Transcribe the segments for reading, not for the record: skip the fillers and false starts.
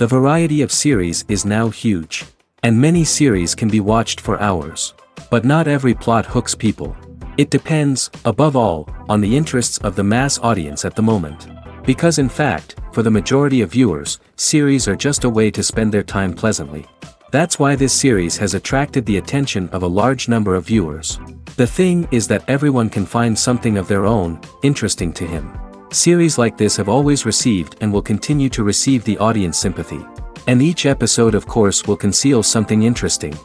The variety of series is now huge. And many series can be watched for hours. But not every plot hooks people. It depends, above all, on the interests of the mass audience at the moment. Because in fact, for the majority of viewers, series are just a way to spend their time pleasantly. That's why this series has attracted the attention of a large number of viewers. The thing is that everyone can find something of their own, interesting to him. Series like this have always received and will continue to receive the audience sympathy. And each episode of course will conceal something interesting.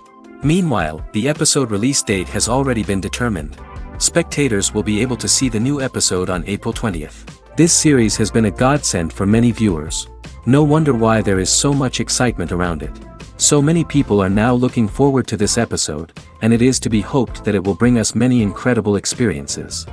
Meanwhile, the episode release date has already been determined. Spectators will be able to see the new episode on April 20th. This series has been a godsend for many viewers. No wonder why there is so much excitement around it. So many people are now looking forward to this episode, and it is to be hoped that it will bring us many incredible experiences.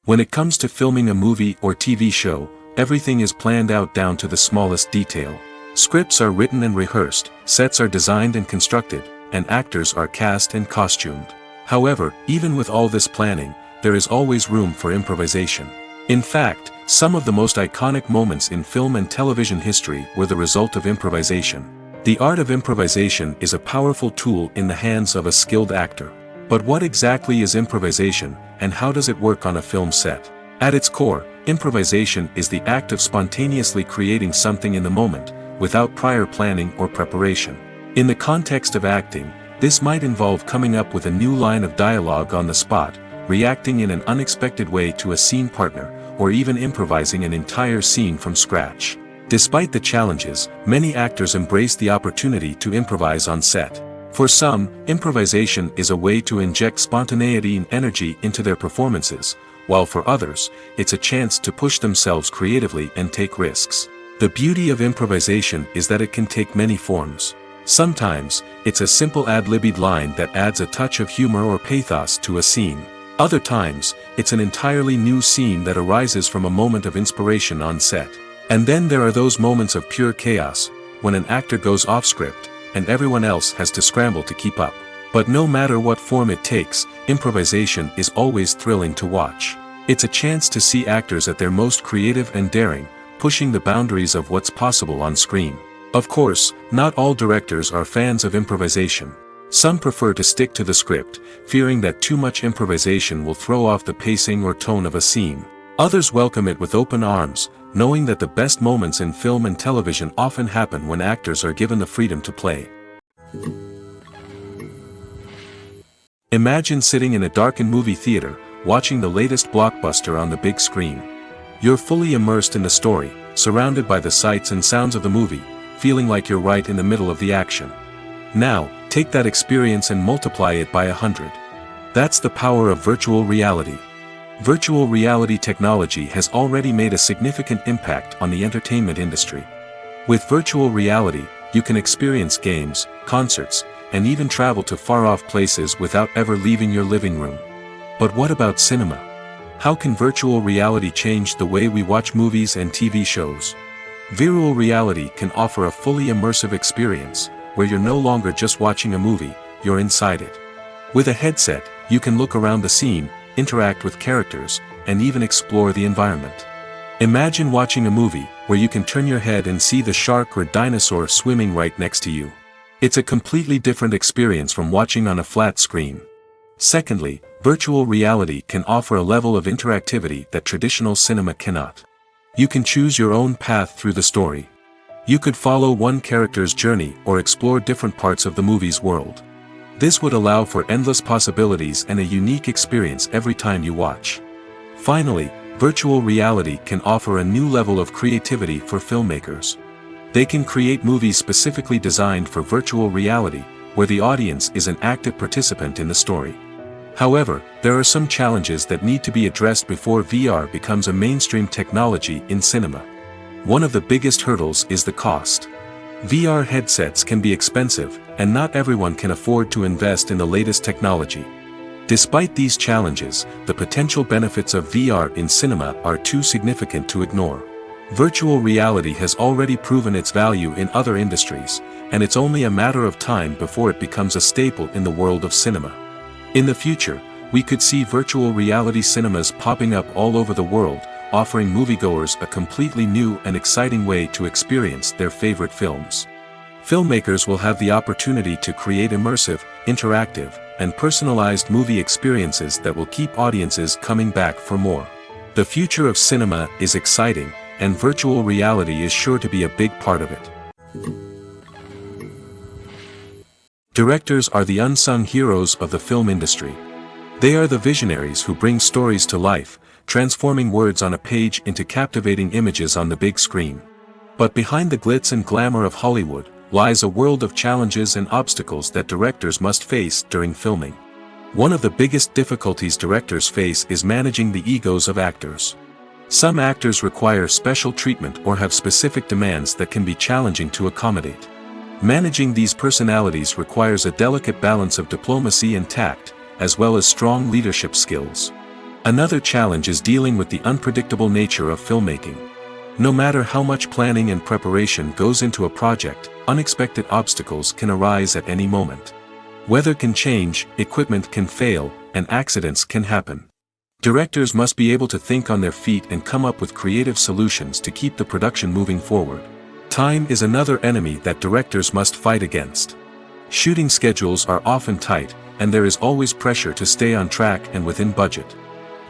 When it comes to filming a movie or TV show, everything is planned out down to the smallest detail. Scripts are written and rehearsed, sets are designed and constructed, and actors are cast and costumed. However, even with all this planning, there is always room for improvisation. In fact, some of the most iconic moments in film and television history were the result of improvisation. The art of improvisation is a powerful tool in the hands of a skilled actor. But what exactly is improvisation, and how does it work on a film set? At its core, improvisation is the act of spontaneously creating something in the moment, without prior planning or preparation. In the context of acting, this might involve coming up with a new line of dialogue on the spot, reacting in an unexpected way to a scene partner, or even improvising an entire scene from scratch. Despite the challenges, many actors embrace the opportunity to improvise on set. For some, improvisation is a way to inject spontaneity and energy into their performances, while for others, it's a chance to push themselves creatively and take risks. The beauty of improvisation is that it can take many forms. Sometimes, it's a simple ad-libbed line that adds a touch of humor or pathos to a scene. Other times, it's an entirely new scene that arises from a moment of inspiration on set. And then there are those moments of pure chaos, when an actor goes off script, and everyone else has to scramble to keep up. But no matter what form it takes, improvisation is always thrilling to watch. It's a chance to see actors at their most creative and daring, pushing the boundaries of what's possible on screen. Of course, not all directors are fans of improvisation. Some prefer to stick to the script, fearing that too much improvisation will throw off the pacing or tone of a scene. Others welcome it with open arms, knowing that the best moments in film and television often happen when actors are given the freedom to play. Imagine sitting in a darkened movie theater, watching the latest blockbuster on the big screen. You're fully immersed in the story, surrounded by the sights and sounds of the movie, feeling like you're right in the middle of the action. Now, take that experience and multiply it by 100. That's the power of virtual reality. Virtual reality technology has already made a significant impact on the entertainment industry. With virtual reality, you can experience games, concerts, and even travel to far-off places without ever leaving your living room. But what about cinema? How can virtual reality change the way we watch movies and TV shows? Virtual reality can offer a fully immersive experience, where you're no longer just watching a movie, you're inside it. With a headset, you can look around the scene, interact with characters, and even explore the environment. Imagine watching a movie, where you can turn your head and see the shark or dinosaur swimming right next to you. It's a completely different experience from watching on a flat screen. Secondly, virtual reality can offer a level of interactivity that traditional cinema cannot. You can choose your own path through the story. You could follow one character's journey or explore different parts of the movie's world. This would allow for endless possibilities and a unique experience every time you watch. Finally, virtual reality can offer a new level of creativity for filmmakers. They can create movies specifically designed for virtual reality, where the audience is an active participant in the story. However, there are some challenges that need to be addressed before VR becomes a mainstream technology in cinema. One of the biggest hurdles is the cost. VR headsets can be expensive, and not everyone can afford to invest in the latest technology. Despite these challenges, the potential benefits of VR in cinema are too significant to ignore. Virtual reality has already proven its value in other industries, and it's only a matter of time before it becomes a staple in the world of cinema. In the future, we could see virtual reality cinemas popping up all over the world, offering moviegoers a completely new and exciting way to experience their favorite films. Filmmakers will have the opportunity to create immersive, interactive, and personalized movie experiences that will keep audiences coming back for more. The future of cinema is exciting, and virtual reality is sure to be a big part of it. Directors are the unsung heroes of the film industry. They are the visionaries who bring stories to life, transforming words on a page into captivating images on the big screen. But behind the glitz and glamour of Hollywood lies a world of challenges and obstacles that directors must face during filming. One of the biggest difficulties directors face is managing the egos of actors. Some actors require special treatment or have specific demands that can be challenging to accommodate. Managing these personalities requires a delicate balance of diplomacy and tact, as well as strong leadership skills. Another challenge is dealing with the unpredictable nature of filmmaking. No matter how much planning and preparation goes into a project, unexpected obstacles can arise at any moment. Weather can change, equipment can fail, and accidents can happen. Directors must be able to think on their feet and come up with creative solutions to keep the production moving forward. Time is another enemy that directors must fight against. Shooting schedules are often tight, and there is always pressure to stay on track and within budget.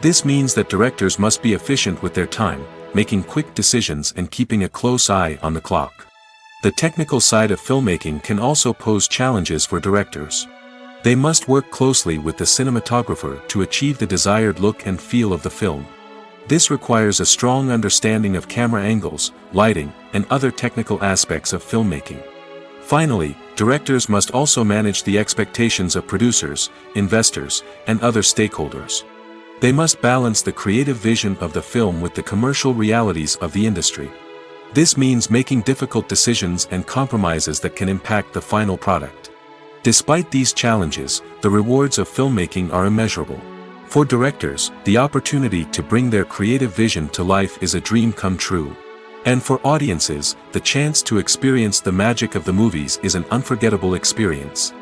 This means that directors must be efficient with their time, making quick decisions and keeping a close eye on the clock. The technical side of filmmaking can also pose challenges for directors. They must work closely with the cinematographer to achieve the desired look and feel of the film. This requires a strong understanding of camera angles, lighting, and other technical aspects of filmmaking. Finally, directors must also manage the expectations of producers, investors, and other stakeholders. They must balance the creative vision of the film with the commercial realities of the industry. This means making difficult decisions and compromises that can impact the final product. Despite these challenges, the rewards of filmmaking are immeasurable. For directors, the opportunity to bring their creative vision to life is a dream come true. And for audiences, the chance to experience the magic of the movies is an unforgettable experience.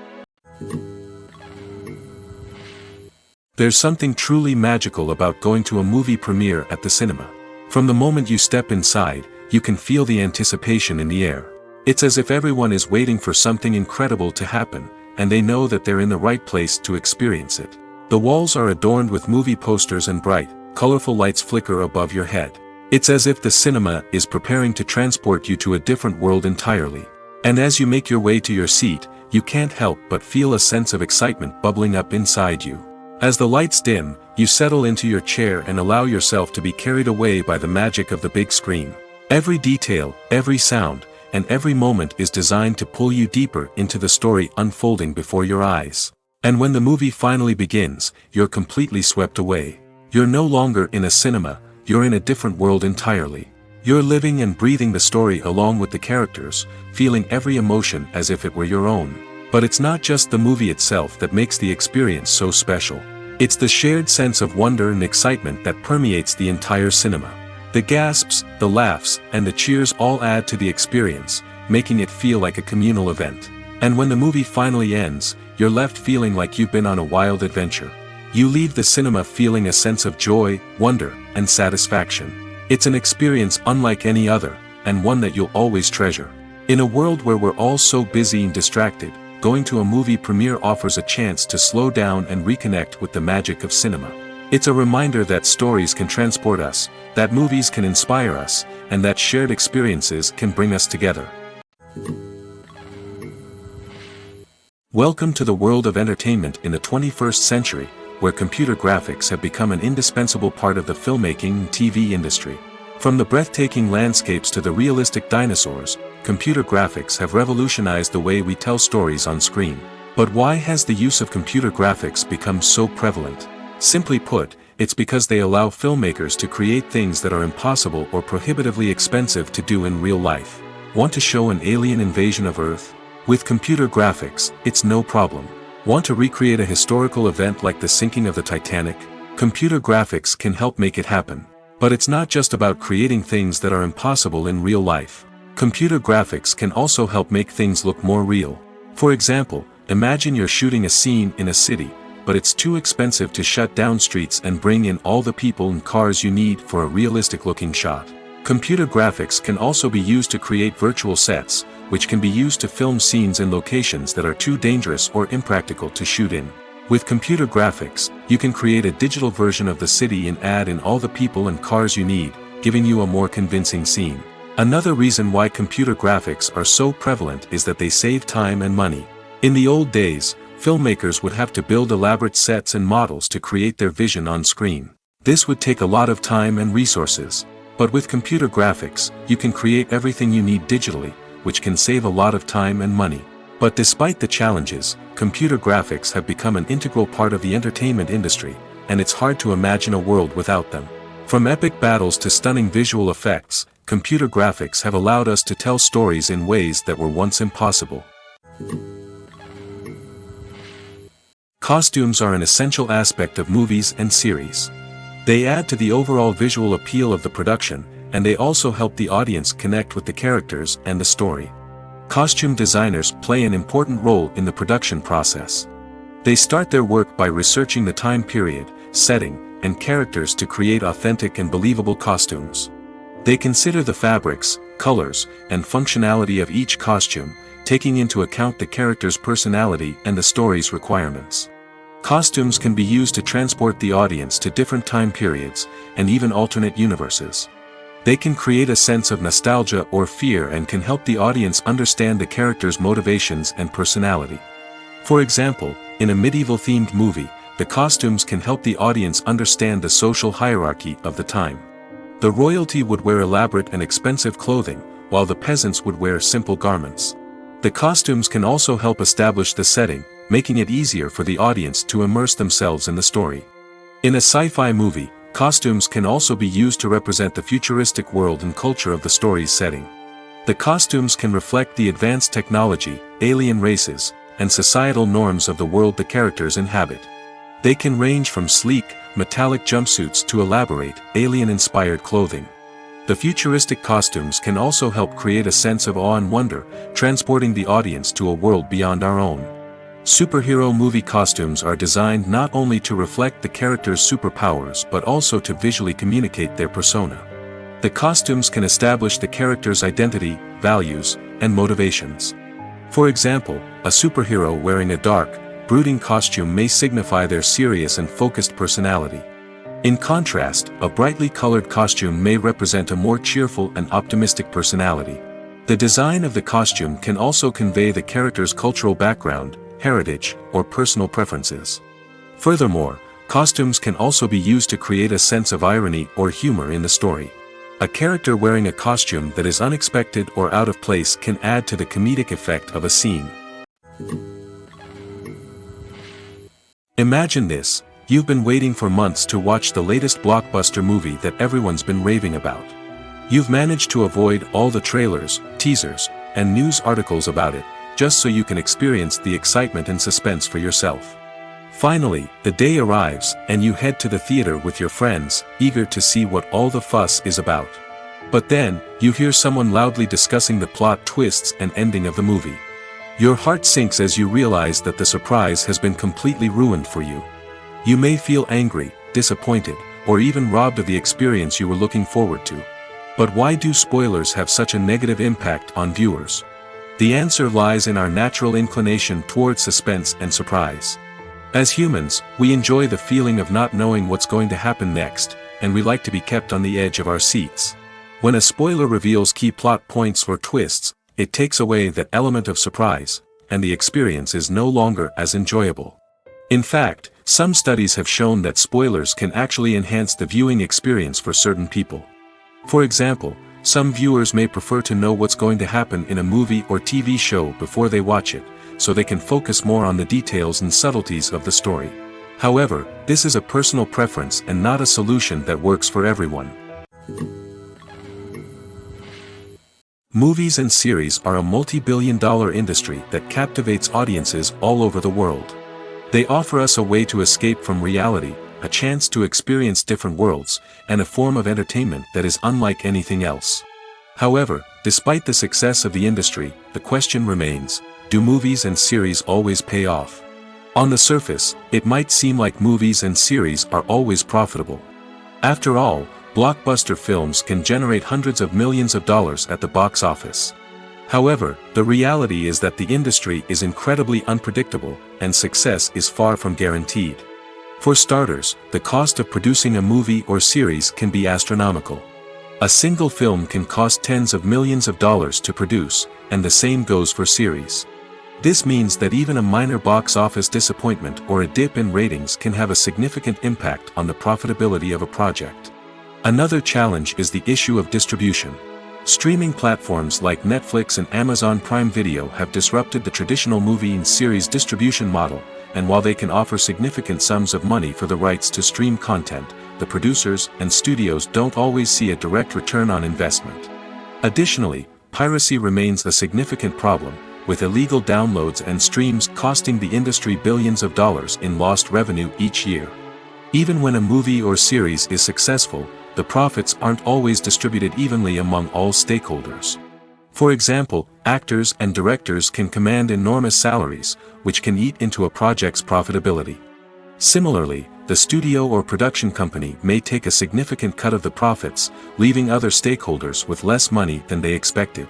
There's something truly magical about going to a movie premiere at the cinema. From the moment you step inside, you can feel the anticipation in the air. It's as if everyone is waiting for something incredible to happen, and they know that they're in the right place to experience it. The walls are adorned with movie posters and bright, colorful lights flicker above your head. It's as if the cinema is preparing to transport you to a different world entirely. And as you make your way to your seat, you can't help but feel a sense of excitement bubbling up inside you. As the lights dim, you settle into your chair and allow yourself to be carried away by the magic of the big screen. Every detail, every sound, and every moment is designed to pull you deeper into the story unfolding before your eyes. And when the movie finally begins, you're completely swept away. You're no longer in a cinema, you're in a different world entirely. You're living and breathing the story along with the characters, feeling every emotion as if it were your own. But it's not just the movie itself that makes the experience so special. It's the shared sense of wonder and excitement that permeates the entire cinema. The gasps, the laughs, and the cheers all add to the experience, making it feel like a communal event. And when the movie finally ends, you're left feeling like you've been on a wild adventure. You leave the cinema feeling a sense of joy, wonder, and satisfaction. It's an experience unlike any other, and one that you'll always treasure. In a world where we're all so busy and distracted, going to a movie premiere offers a chance to slow down and reconnect with the magic of cinema. It's a reminder that stories can transport us, that movies can inspire us, and that shared experiences can bring us together. Welcome to the world of entertainment in the 21st century, where computer graphics have become an indispensable part of the filmmaking and TV industry. From the breathtaking landscapes to the realistic dinosaurs, computer graphics have revolutionized the way we tell stories on screen. But why has the use of computer graphics become so prevalent? Simply put, it's because they allow filmmakers to create things that are impossible or prohibitively expensive to do in real life. Want to show an alien invasion of Earth? With computer graphics, it's no problem. Want to recreate a historical event like the sinking of the Titanic? Computer graphics can help make it happen. But it's not just about creating things that are impossible in real life. Computer graphics can also help make things look more real. For example, imagine you're shooting a scene in a city, but it's too expensive to shut down streets and bring in all the people and cars you need for a realistic-looking shot. Computer graphics can also be used to create virtual sets, which can be used to film scenes in locations that are too dangerous or impractical to shoot in. With computer graphics, you can create a digital version of the city and add in all the people and cars you need, giving you a more convincing scene. Another reason why computer graphics are so prevalent is that they save time and money. In the old days, filmmakers would have to build elaborate sets and models to create their vision on screen. This would take a lot of time and resources. But with computer graphics, you can create everything you need digitally, which can save a lot of time and money. But despite the challenges, computer graphics have become an integral part of the entertainment industry, and it's hard to imagine a world without them. From epic battles to stunning visual effects, computer graphics have allowed us to tell stories in ways that were once impossible. Costumes are an essential aspect of movies and series. They add to the overall visual appeal of the production, and they also help the audience connect with the characters and the story. Costume designers play an important role in the production process. They start their work by researching the time period, setting, and characters to create authentic and believable costumes. They consider the fabrics, colors, and functionality of each costume, taking into account the character's personality and the story's requirements. Costumes can be used to transport the audience to different time periods, and even alternate universes. They can create a sense of nostalgia or fear and can help the audience understand the character's motivations and personality. For example, in a medieval-themed movie, the costumes can help the audience understand the social hierarchy of the time. The royalty would wear elaborate and expensive clothing, while the peasants would wear simple garments. The costumes can also help establish the setting, making it easier for the audience to immerse themselves in the story. In a sci-fi movie, costumes can also be used to represent the futuristic world and culture of the story's setting. The costumes can reflect the advanced technology, alien races, and societal norms of the world the characters inhabit. They can range from sleek, metallic jumpsuits to elaborate, alien-inspired clothing. The futuristic costumes can also help create a sense of awe and wonder, transporting the audience to a world beyond our own. Superhero movie costumes are designed not only to reflect the character's superpowers but also to visually communicate their persona. The costumes can establish the character's identity, values, and motivations. For example, a superhero wearing a dark, brooding costume may signify their serious and focused personality. In contrast, a brightly colored costume may represent a more cheerful and optimistic personality. The design of the costume can also convey the character's cultural background, heritage, or personal preferences. Furthermore, costumes can also be used to create a sense of irony or humor in the story. A character wearing a costume that is unexpected or out of place can add to the comedic effect of a scene. Imagine this: you've been waiting for months to watch the latest blockbuster movie that everyone's been raving about. You've managed to avoid all the trailers, teasers, and news articles about it, just so you can experience the excitement and suspense for yourself. Finally, the day arrives, and you head to the theater with your friends, eager to see what all the fuss is about. But then, you hear someone loudly discussing the plot twists and ending of the movie. Your heart sinks as you realize that the surprise has been completely ruined for you. You may feel angry, disappointed, or even robbed of the experience you were looking forward to. But why do spoilers have such a negative impact on viewers? The answer lies in our natural inclination toward suspense and surprise. As humans, we enjoy the feeling of not knowing what's going to happen next, and we like to be kept on the edge of our seats. When a spoiler reveals key plot points or twists, it takes away that element of surprise, and the experience is no longer as enjoyable. In fact, some studies have shown that spoilers can actually enhance the viewing experience for certain people. For example, some viewers may prefer to know what's going to happen in a movie or TV show before they watch it, so they can focus more on the details and subtleties of the story. However, this is a personal preference and not a solution that works for everyone. Movies and series are a multi-billion-dollar industry that captivates audiences all over the world. They offer us a way to escape from reality, a chance to experience different worlds, and a form of entertainment that is unlike anything else. However, despite the success of the industry, the question remains: do movies and series always pay off? On the surface, it might seem like movies and series are always profitable. After all, blockbuster films can generate hundreds of millions of dollars at the box office. However, the reality is that the industry is incredibly unpredictable, and success is far from guaranteed. For starters, the cost of producing a movie or series can be astronomical. A single film can cost tens of millions of dollars to produce, and the same goes for series. This means that even a minor box office disappointment or a dip in ratings can have a significant impact on the profitability of a project. Another challenge is the issue of distribution. Streaming platforms like Netflix and Amazon Prime Video have disrupted the traditional movie and series distribution model, and while they can offer significant sums of money for the rights to stream content, the producers and studios don't always see a direct return on investment. Additionally, piracy remains a significant problem, with illegal downloads and streams costing the industry billions of dollars in lost revenue each year. Even when a movie or series is successful, the profits aren't always distributed evenly among all stakeholders. For example, actors and directors can command enormous salaries, which can eat into a project's profitability. Similarly, the studio or production company may take a significant cut of the profits, leaving other stakeholders with less money than they expected.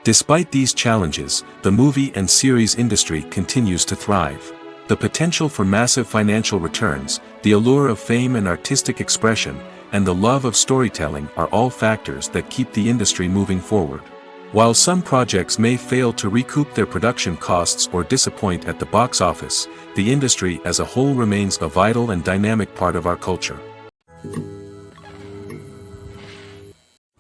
Despite these challenges, the movie and series industry continues to thrive. The potential for massive financial returns, the allure of fame and artistic expression, and the love of storytelling are all factors that keep the industry moving forward. While some projects may fail to recoup their production costs or disappoint at the box office, the industry as a whole remains a vital and dynamic part of our culture.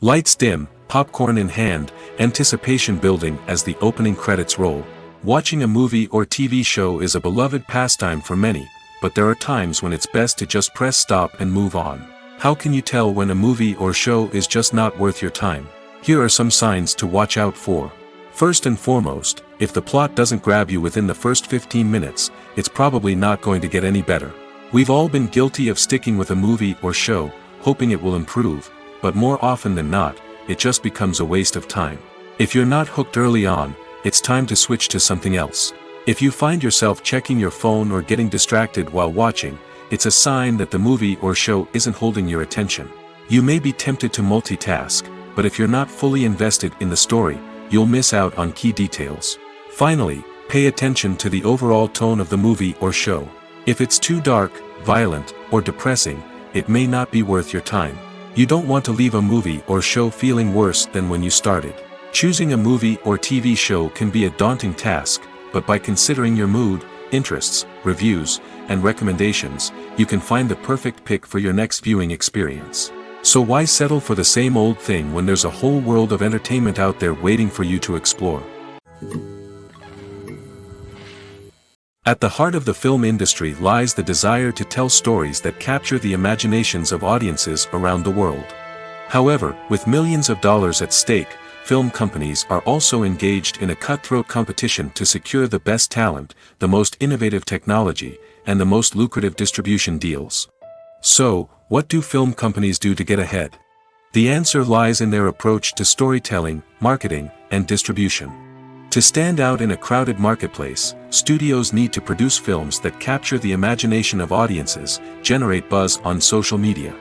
Lights dim, popcorn in hand, anticipation building as the opening credits roll. Watching a movie or TV show is a beloved pastime for many, but there are times when it's best to just press stop and move on. How can you tell when a movie or show is just not worth your time? Here are some signs to watch out for. First and foremost, if the plot doesn't grab you within the first 15 minutes, it's probably not going to get any better. We've all been guilty of sticking with a movie or show, hoping it will improve, but more often than not, it just becomes a waste of time. If you're not hooked early on, it's time to switch to something else. If you find yourself checking your phone or getting distracted while watching, it's a sign that the movie or show isn't holding your attention. You may be tempted to multitask, but if you're not fully invested in the story, you'll miss out on key details. Finally, pay attention to the overall tone of the movie or show. If it's too dark, violent, or depressing, it may not be worth your time. You don't want to leave a movie or show feeling worse than when you started. Choosing a movie or TV show can be a daunting task, but by considering your mood, interests, reviews, and recommendations, you can find the perfect pick for your next viewing experience. So why settle for the same old thing when there's a whole world of entertainment out there waiting for you to explore? At the heart of the film industry lies the desire to tell stories that capture the imaginations of audiences around the world. However, with millions of dollars at stake, film companies are also engaged in a cutthroat competition to secure the best talent, the most innovative technology, and the most lucrative distribution deals. So, what do film companies do to get ahead? The answer lies in their approach to storytelling, marketing, and distribution. To stand out in a crowded marketplace, studios need to produce films that capture the imagination of audiences, generate buzz on social media.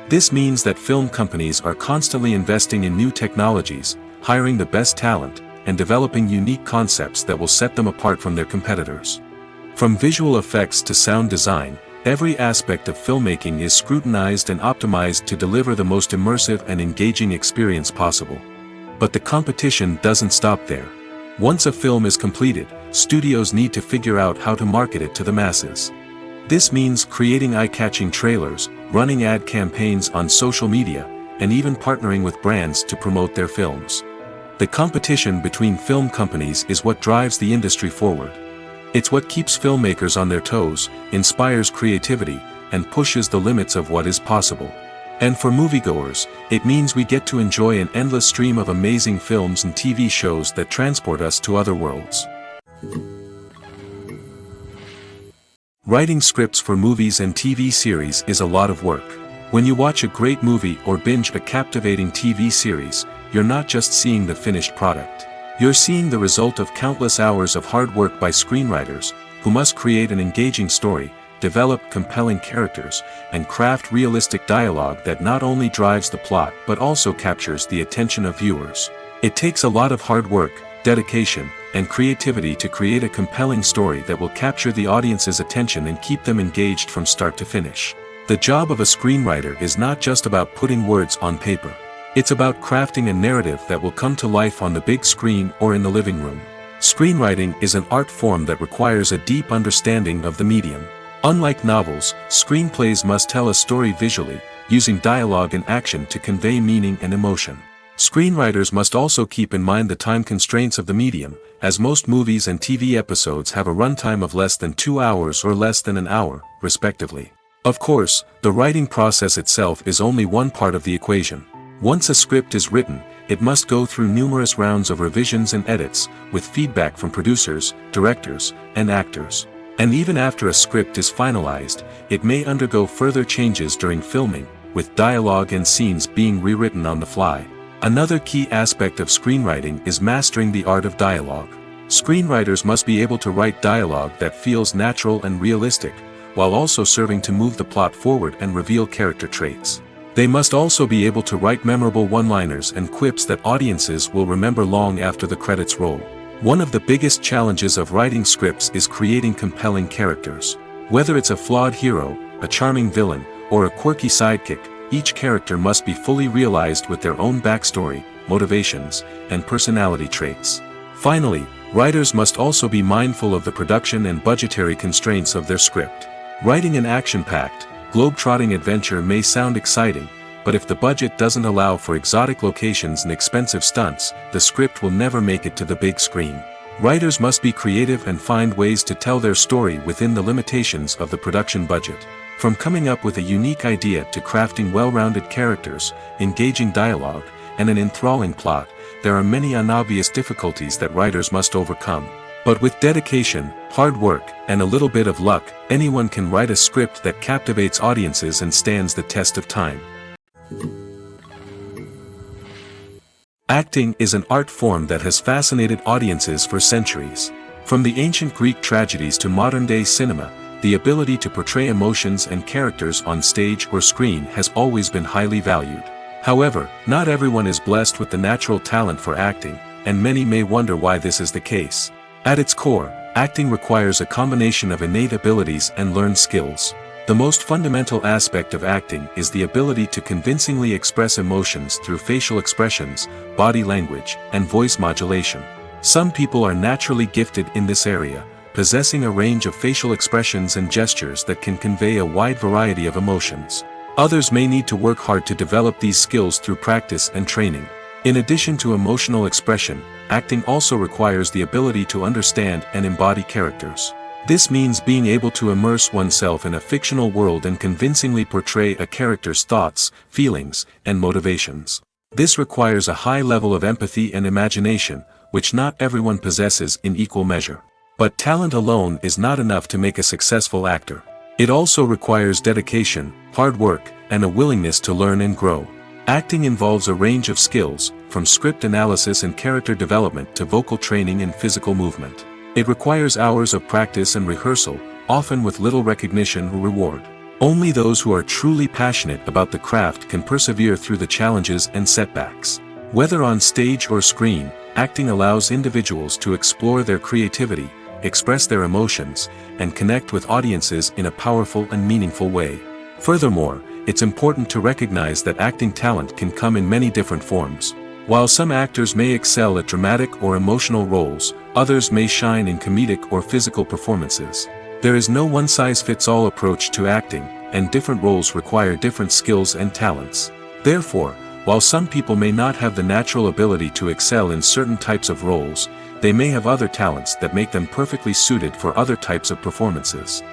This means that film companies are constantly investing in new technologies, hiring the best talent, and developing unique concepts that will set them apart from their competitors. From visual effects to sound design, every aspect of filmmaking is scrutinized and optimized to deliver the most immersive and engaging experience possible. But the competition doesn't stop there. Once a film is completed, studios need to figure out how to market it to the masses. This means creating eye-catching trailers, running ad campaigns on social media, and even partnering with brands to promote their films. The competition between film companies is what drives the industry forward. It's what keeps filmmakers on their toes, inspires creativity, and pushes the limits of what is possible. And for moviegoers, it means we get to enjoy an endless stream of amazing films and TV shows that transport us to other worlds. Writing scripts for movies and TV series is a lot of work. When you watch a great movie or binge a captivating TV series, you're not just seeing the finished product. You're seeing the result of countless hours of hard work by screenwriters, who must create an engaging story, develop compelling characters, and craft realistic dialogue that not only drives the plot but also captures the attention of viewers. It takes a lot of hard work, dedication, and creativity to create a compelling story that will capture the audience's attention and keep them engaged from start to finish. The job of a screenwriter is not just about putting words on paper. It's about crafting a narrative that will come to life on the big screen or in the living room. Screenwriting is an art form that requires a deep understanding of the medium. Unlike novels, screenplays must tell a story visually, using dialogue and action to convey meaning and emotion. Screenwriters must also keep in mind the time constraints of the medium, as most movies and TV episodes have a runtime of less than 2 hours or less than an hour, respectively. Of course, the writing process itself is only one part of the equation. Once a script is written, it must go through numerous rounds of revisions and edits, with feedback from producers, directors, and actors. And even after a script is finalized, it may undergo further changes during filming, with dialogue and scenes being rewritten on the fly. Another key aspect of screenwriting is mastering the art of dialogue. Screenwriters must be able to write dialogue that feels natural and realistic, while also serving to move the plot forward and reveal character traits. They must also be able to write memorable one-liners and quips that audiences will remember long after the credits roll. One of the biggest challenges of writing scripts is creating compelling characters. Whether it's a flawed hero, a charming villain, or a quirky sidekick, each character must be fully realized with their own backstory, motivations, and personality traits. Finally, writers must also be mindful of the production and budgetary constraints of their script. Writing an action-packed, globe-trotting adventure may sound exciting, but if the budget doesn't allow for exotic locations and expensive stunts, the script will never make it to the big screen. Writers must be creative and find ways to tell their story within the limitations of the production budget. From coming up with a unique idea to crafting well-rounded characters, engaging dialogue, and an enthralling plot, there are many unobvious difficulties that writers must overcome. But with dedication, hard work, and a little bit of luck, anyone can write a script that captivates audiences and stands the test of time. Acting is an art form that has fascinated audiences for centuries. From the ancient Greek tragedies to modern-day cinema, the ability to portray emotions and characters on stage or screen has always been highly valued. However, not everyone is blessed with the natural talent for acting, and many may wonder why this is the case. At its core, acting requires a combination of innate abilities and learned skills. The most fundamental aspect of acting is the ability to convincingly express emotions through facial expressions, body language, and voice modulation. Some people are naturally gifted in this area, possessing a range of facial expressions and gestures that can convey a wide variety of emotions. Others may need to work hard to develop these skills through practice and training. In addition to emotional expression, acting also requires the ability to understand and embody characters. This means being able to immerse oneself in a fictional world and convincingly portray a character's thoughts, feelings, and motivations. This requires a high level of empathy and imagination, which not everyone possesses in equal measure. But talent alone is not enough to make a successful actor. It also requires dedication, hard work, and a willingness to learn and grow. Acting involves a range of skills, from script analysis and character development to vocal training and physical movement. It requires hours of practice and rehearsal, often with little recognition or reward. Only those who are truly passionate about the craft can persevere through the challenges and setbacks. Whether on stage or screen, acting allows individuals to explore their creativity, express their emotions, and connect with audiences in a powerful and meaningful way. Furthermore, it's important to recognize that acting talent can come in many different forms. While some actors may excel at dramatic or emotional roles, others may shine in comedic or physical performances. There is no one-size-fits-all approach to acting, and different roles require different skills and talents. Therefore, while some people may not have the natural ability to excel in certain types of roles, they may have other talents that make them perfectly suited for other types of performances.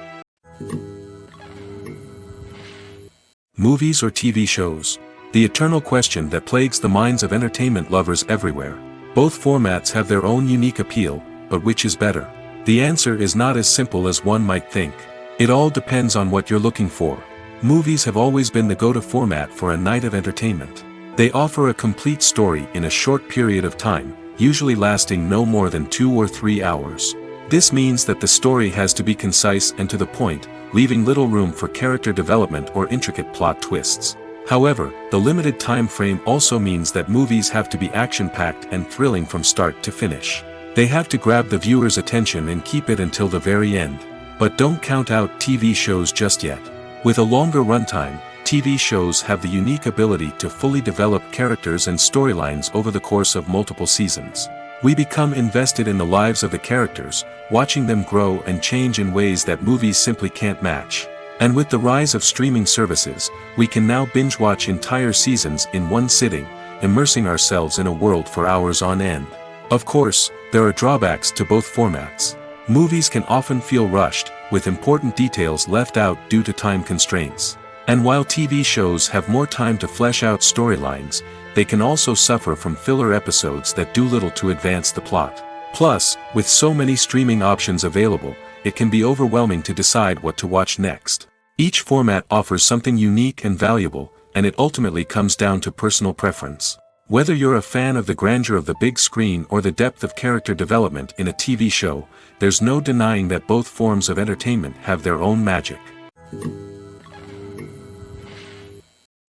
Movies or TV shows? The eternal question that plagues the minds of entertainment lovers everywhere. Both formats have their own unique appeal, but which is better? The answer is not as simple as one might think. It all depends on what you're looking for. Movies have always been the go-to format for a night of entertainment. They offer a complete story in a short period of time, usually lasting no more than 2 or 3 hours. This means that the story has to be concise and to the point, leaving little room for character development or intricate plot twists. However, the limited time frame also means that movies have to be action-packed and thrilling from start to finish. They have to grab the viewer's attention and keep it until the very end. But don't count out TV shows just yet. With a longer runtime, TV shows have the unique ability to fully develop characters and storylines over the course of multiple seasons. We become invested in the lives of the characters, watching them grow and change in ways that movies simply can't match. And with the rise of streaming services, we can now binge-watch entire seasons in one sitting, immersing ourselves in a world for hours on end. Of course, there are drawbacks to both formats. Movies can often feel rushed, with important details left out due to time constraints. And while TV shows have more time to flesh out storylines, they can also suffer from filler episodes that do little to advance the plot. Plus, with so many streaming options available, it can be overwhelming to decide what to watch next. Each format offers something unique and valuable, and it ultimately comes down to personal preference. Whether you're a fan of the grandeur of the big screen or the depth of character development in a TV show, there's no denying that both forms of entertainment have their own magic.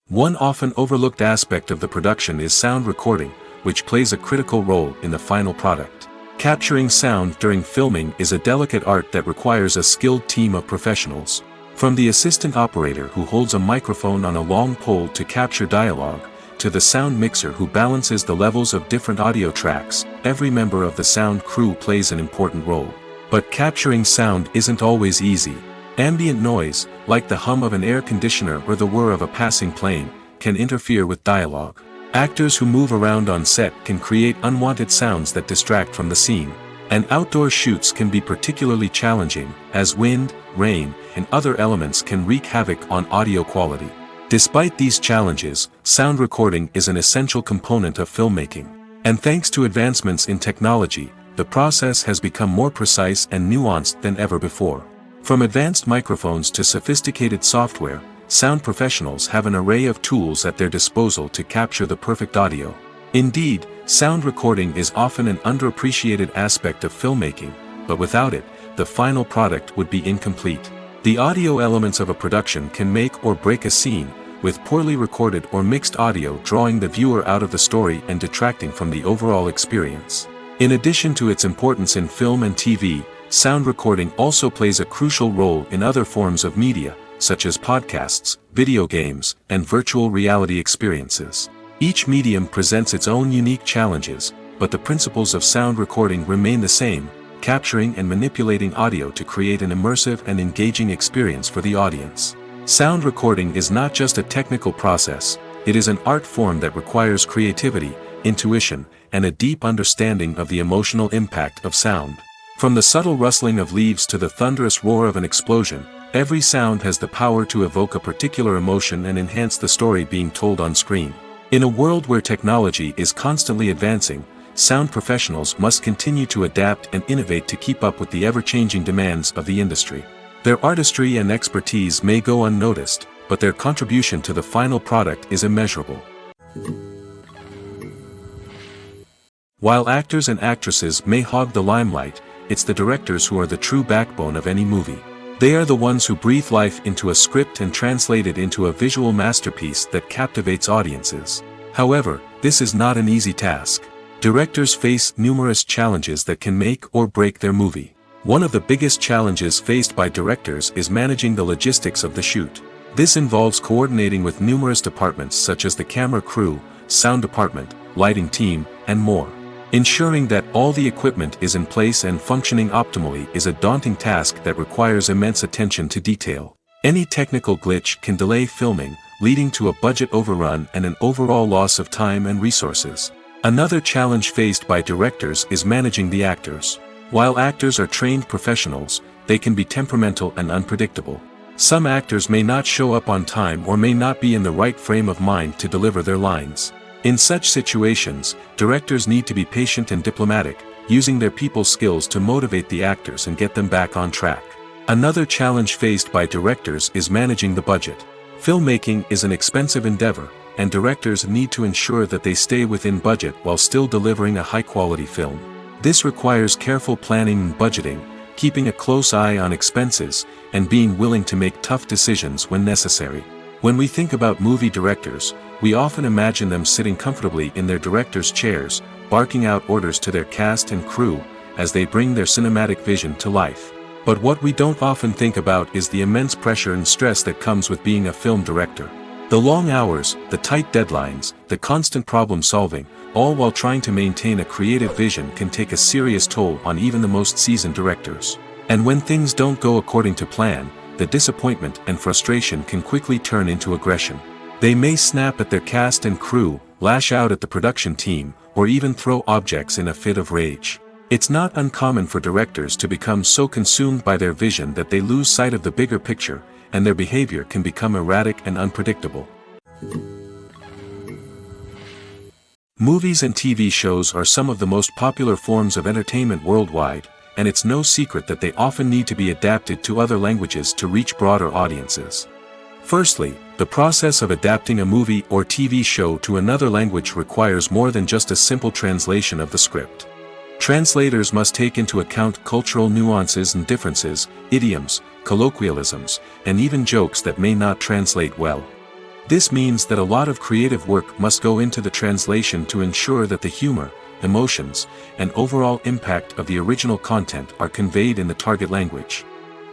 One often overlooked aspect of the production is sound recording, which plays a critical role in the final product. Capturing sound during filming is a delicate art that requires a skilled team of professionals. From the assistant operator who holds a microphone on a long pole to capture dialogue, to the sound mixer who balances the levels of different audio tracks, every member of the sound crew plays an important role. But capturing sound isn't always easy. Ambient noise, like the hum of an air conditioner or the whir of a passing plane, can interfere with dialogue. Actors who move around on set can create unwanted sounds that distract from the scene. And outdoor shoots can be particularly challenging, as wind, rain, and other elements can wreak havoc on audio quality. Despite these challenges, sound recording is an essential component of filmmaking. And thanks to advancements in technology, the process has become more precise and nuanced than ever before. From advanced microphones to sophisticated software, sound professionals have an array of tools at their disposal to capture the perfect audio. Indeed, sound recording is often an underappreciated aspect of filmmaking, but without it, the final product would be incomplete. The audio elements of a production can make or break a scene, with poorly recorded or mixed audio drawing the viewer out of the story and detracting from the overall experience. In addition to its importance in film and TV, sound recording also plays a crucial role in other forms of media, such as podcasts, video games, and virtual reality experiences. Each medium presents its own unique challenges, but the principles of sound recording remain the same, capturing and manipulating audio to create an immersive and engaging experience for the audience. Sound recording is not just a technical process, it is an art form that requires creativity, intuition, and a deep understanding of the emotional impact of sound. From the subtle rustling of leaves to the thunderous roar of an explosion, every sound has the power to evoke a particular emotion and enhance the story being told on screen. In a world where technology is constantly advancing, sound professionals must continue to adapt and innovate to keep up with the ever-changing demands of the industry. Their artistry and expertise may go unnoticed, but their contribution to the final product is immeasurable. While actors and actresses may hog the limelight, it's the directors who are the true backbone of any movie. They are the ones who breathe life into a script and translate it into a visual masterpiece that captivates audiences. However, this is not an easy task. Directors face numerous challenges that can make or break their movie. One of the biggest challenges faced by directors is managing the logistics of the shoot. This involves coordinating with numerous departments such as the camera crew, sound department, lighting team, and more. Ensuring that all the equipment is in place and functioning optimally is a daunting task that requires immense attention to detail. Any technical glitch can delay filming, leading to a budget overrun and an overall loss of time and resources. Another challenge faced by directors is managing the actors. While actors are trained professionals, they can be temperamental and unpredictable. Some actors may not show up on time or may not be in the right frame of mind to deliver their lines. In such situations, directors need to be patient and diplomatic, using their people skills to motivate the actors and get them back on track. Another challenge faced by directors is managing the budget. Filmmaking is an expensive endeavor, and directors need to ensure that they stay within budget while still delivering a high-quality film. This requires careful planning and budgeting, keeping a close eye on expenses, and being willing to make tough decisions when necessary. When we think about movie directors, we often imagine them sitting comfortably in their director's chairs, barking out orders to their cast and crew, as they bring their cinematic vision to life. But what we don't often think about is the immense pressure and stress that comes with being a film director. The long hours, the tight deadlines, the constant problem solving, all while trying to maintain a creative vision can take a serious toll on even the most seasoned directors. And when things don't go according to plan, the disappointment and frustration can quickly turn into aggression. They may snap at their cast and crew, lash out at the production team, or even throw objects in a fit of rage. It's not uncommon for directors to become so consumed by their vision that they lose sight of the bigger picture, and their behavior can become erratic and unpredictable. Movies and TV shows are some of the most popular forms of entertainment worldwide, and it's no secret that they often need to be adapted to other languages to reach broader audiences. Firstly, the process of adapting a movie or TV show to another language requires more than just a simple translation of the script. Translators must take into account cultural nuances and differences, idioms, colloquialisms, and even jokes that may not translate well. This means that a lot of creative work must go into the translation to ensure that the humor, emotions, and overall impact of the original content are conveyed in the target language.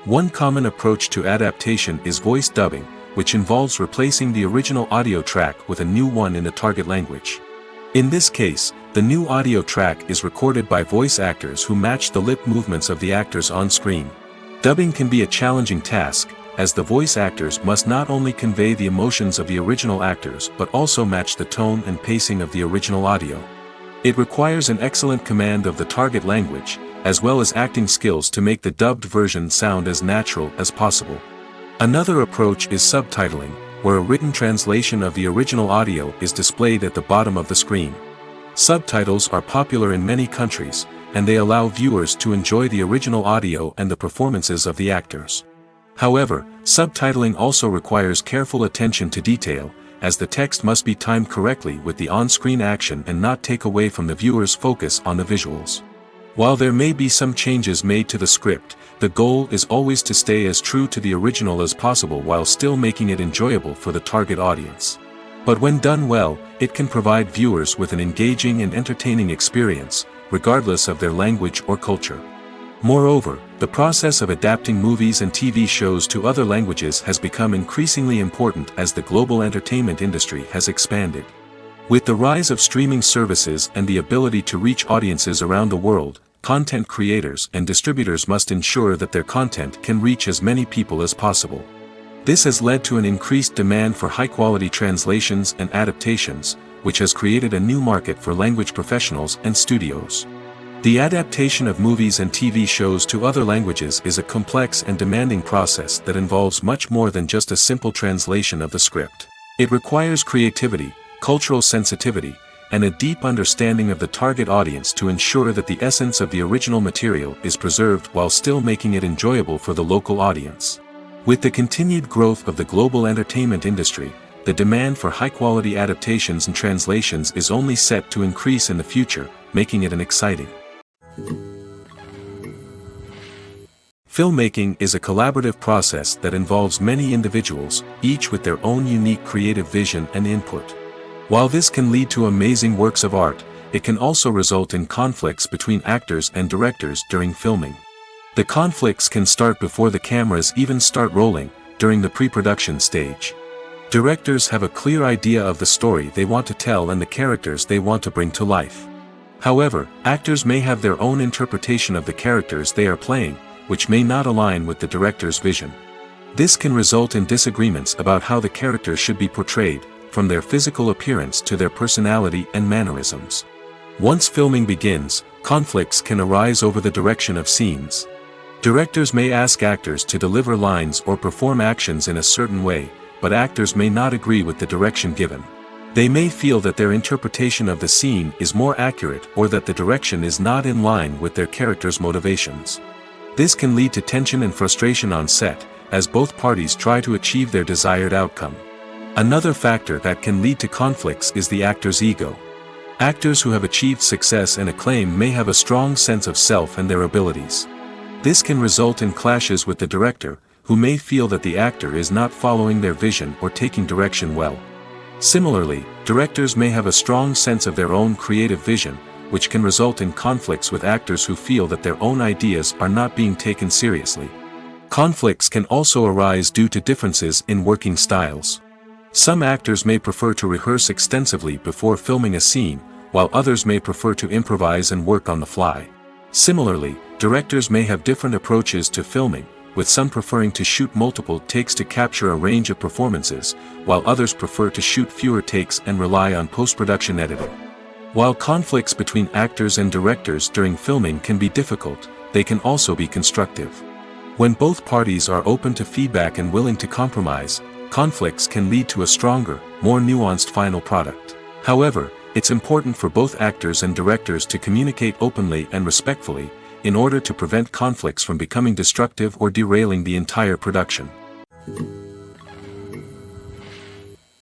One common approach to adaptation is voice dubbing, which involves replacing the original audio track with a new one in the target language. In this case, the new audio track is recorded by voice actors who match the lip movements of the actors on screen. Dubbing can be a challenging task, as the voice actors must not only convey the emotions of the original actors but also match the tone and pacing of the original audio. It requires an excellent command of the target language, as well as acting skills to make the dubbed version sound as natural as possible. Another approach is subtitling, where a written translation of the original audio is displayed at the bottom of the screen. Subtitles are popular in many countries, and they allow viewers to enjoy the original audio and the performances of the actors. However, subtitling also requires careful attention to detail, as the text must be timed correctly with the on-screen action and not take away from the viewer's focus on the visuals. While there may be some changes made to the script, the goal is always to stay as true to the original as possible while still making it enjoyable for the target audience. But when done well, it can provide viewers with an engaging and entertaining experience, regardless of their language or culture. Moreover, the process of adapting movies and TV shows to other languages has become increasingly important as the global entertainment industry has expanded. With the rise of streaming services and the ability to reach audiences around the world, content creators and distributors must ensure that their content can reach as many people as possible. This has led to an increased demand for high-quality translations and adaptations, which has created a new market for language professionals and studios. The adaptation of movies and TV shows to other languages is a complex and demanding process that involves much more than just a simple translation of the script. It requires creativity, cultural sensitivity, and a deep understanding of the target audience to ensure that the essence of the original material is preserved while still making it enjoyable for the local audience. With the continued growth of the global entertainment industry, the demand for high-quality adaptations and translations is only set to increase in the future, making it an exciting. Filmmaking is a collaborative process that involves many individuals, each with their own unique creative vision and input. While this can lead to amazing works of art, it can also result in conflicts between actors and directors during filming. The conflicts can start before the cameras even start rolling, during the pre-production stage. Directors have a clear idea of the story they want to tell and the characters they want to bring to life. However, actors may have their own interpretation of the characters they are playing, which may not align with the director's vision. This can result in disagreements about how the characters should be portrayed, from their physical appearance to their personality and mannerisms. Once filming begins, conflicts can arise over the direction of scenes. Directors may ask actors to deliver lines or perform actions in a certain way, but actors may not agree with the direction given. They may feel that their interpretation of the scene is more accurate or that the direction is not in line with their character's motivations. This can lead to tension and frustration on set, as both parties try to achieve their desired outcome. Another factor that can lead to conflicts is the actor's ego. Actors who have achieved success and acclaim may have a strong sense of self and their abilities. This can result in clashes with the director, who may feel that the actor is not following their vision or taking direction well. Similarly, directors may have a strong sense of their own creative vision, which can result in conflicts with actors who feel that their own ideas are not being taken seriously. Conflicts can also arise due to differences in working styles. Some actors may prefer to rehearse extensively before filming a scene, while others may prefer to improvise and work on the fly. Similarly, directors may have different approaches to filming, with some preferring to shoot multiple takes to capture a range of performances, while others prefer to shoot fewer takes and rely on post-production editing. While conflicts between actors and directors during filming can be difficult, they can also be constructive. When both parties are open to feedback and willing to compromise, conflicts can lead to a stronger, more nuanced final product. However, it's important for both actors and directors to communicate openly and respectfully, in order to prevent conflicts from becoming destructive or derailing the entire production.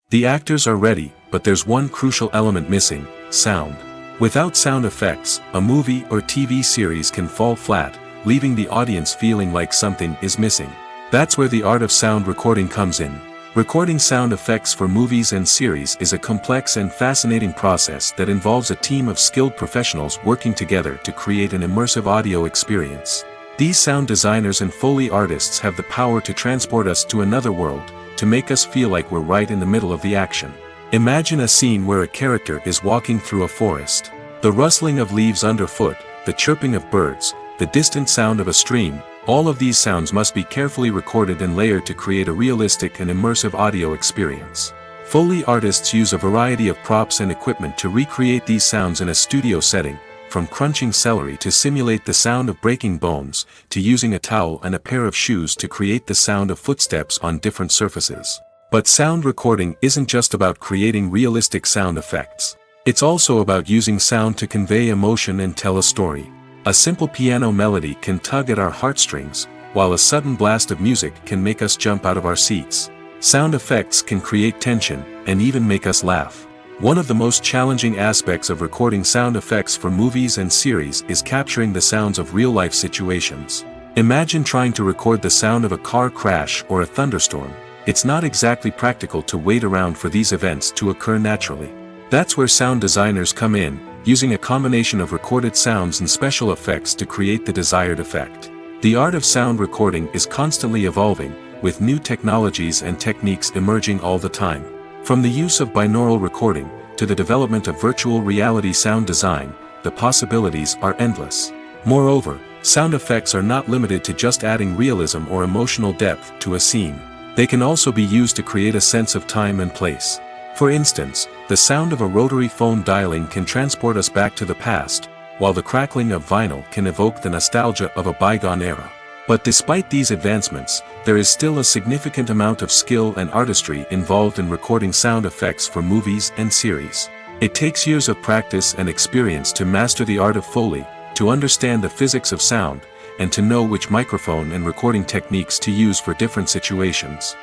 The actors are ready, but there's one crucial element missing: sound. Without sound effects, a movie or TV series can fall flat, leaving the audience feeling like something is missing. That's where the art of sound recording comes in. Recording sound effects for movies and series is a complex and fascinating process that involves a team of skilled professionals working together to create an immersive audio experience. These sound designers and Foley artists have the power to transport us to another world, to make us feel like we're right in the middle of the action. Imagine a scene where a character is walking through a forest. The rustling of leaves underfoot, the chirping of birds, the distant sound of a stream, all of these sounds must be carefully recorded and layered to create a realistic and immersive audio experience. Foley artists use a variety of props and equipment to recreate these sounds in a studio setting, from crunching celery to simulate the sound of breaking bones, to using a towel and a pair of shoes to create the sound of footsteps on different surfaces. But sound recording isn't just about creating realistic sound effects. It's also about using sound to convey emotion and tell a story. A simple piano melody can tug at our heartstrings, while a sudden blast of music can make us jump out of our seats. Sound effects can create tension, and even make us laugh. One of the most challenging aspects of recording sound effects for movies and series is capturing the sounds of real-life situations. Imagine trying to record the sound of a car crash or a thunderstorm. It's not exactly practical to wait around for these events to occur naturally. That's where sound designers come in, using a combination of recorded sounds and special effects to create the desired effect. The art of sound recording is constantly evolving, with new technologies and techniques emerging all the time. From the use of binaural recording, to the development of virtual reality sound design, the possibilities are endless. Moreover, sound effects are not limited to just adding realism or emotional depth to a scene. They can also be used to create a sense of time and place. For instance, the sound of a rotary phone dialing can transport us back to the past, while the crackling of vinyl can evoke the nostalgia of a bygone era. But despite these advancements, there is still a significant amount of skill and artistry involved in recording sound effects for movies and series. It takes years of practice and experience to master the art of Foley, to understand the physics of sound, and to know which microphone and recording techniques to use for different situations.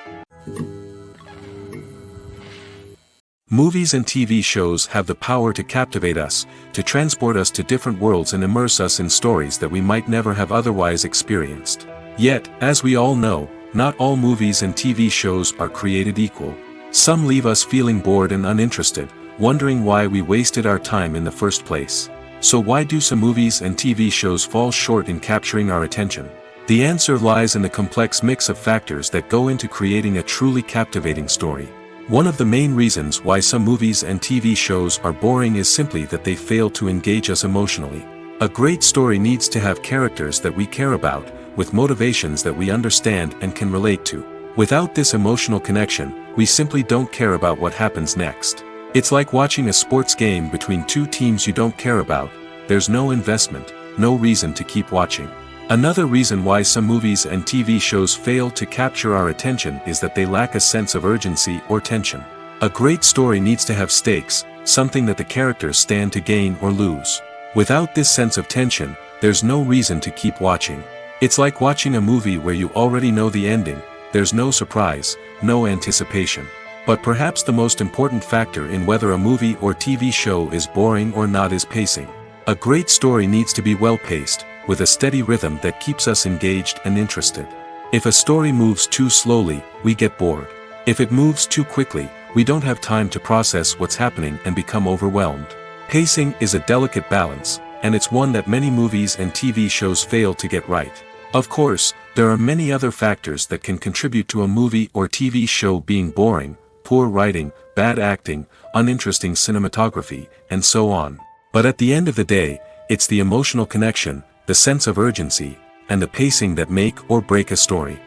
Movies and TV shows have the power to captivate us, to transport us to different worlds and immerse us in stories that we might never have otherwise experienced. Yet, as we all know, not all movies and TV shows are created equal. Some leave us feeling bored and uninterested, wondering why we wasted our time in the first place. So why do some movies and TV shows fall short in capturing our attention? The answer lies in the complex mix of factors that go into creating a truly captivating story. One of the main reasons why some movies and TV shows are boring is simply that they fail to engage us emotionally. A great story needs to have characters that we care about, with motivations that we understand and can relate to. Without this emotional connection, we simply don't care about what happens next. It's like watching a sports game between two teams you don't care about. There's no investment, no reason to keep watching. Another reason why some movies and TV shows fail to capture our attention is that they lack a sense of urgency or tension. A great story needs to have stakes, something that the characters stand to gain or lose. Without this sense of tension, there's no reason to keep watching. It's like watching a movie where you already know the ending. There's no surprise, no anticipation. But perhaps the most important factor in whether a movie or TV show is boring or not is pacing. A great story needs to be well paced, with a steady rhythm that keeps us engaged and interested. If a story moves too slowly, we get bored. If it moves too quickly, we don't have time to process what's happening and become overwhelmed. Pacing is a delicate balance, and it's one that many movies and TV shows fail to get right. Of course, there are many other factors that can contribute to a movie or TV show being boring: poor writing, bad acting, uninteresting cinematography, and so on. But at the end of the day, it's the emotional connection, the sense of urgency, and the pacing that make or break a story.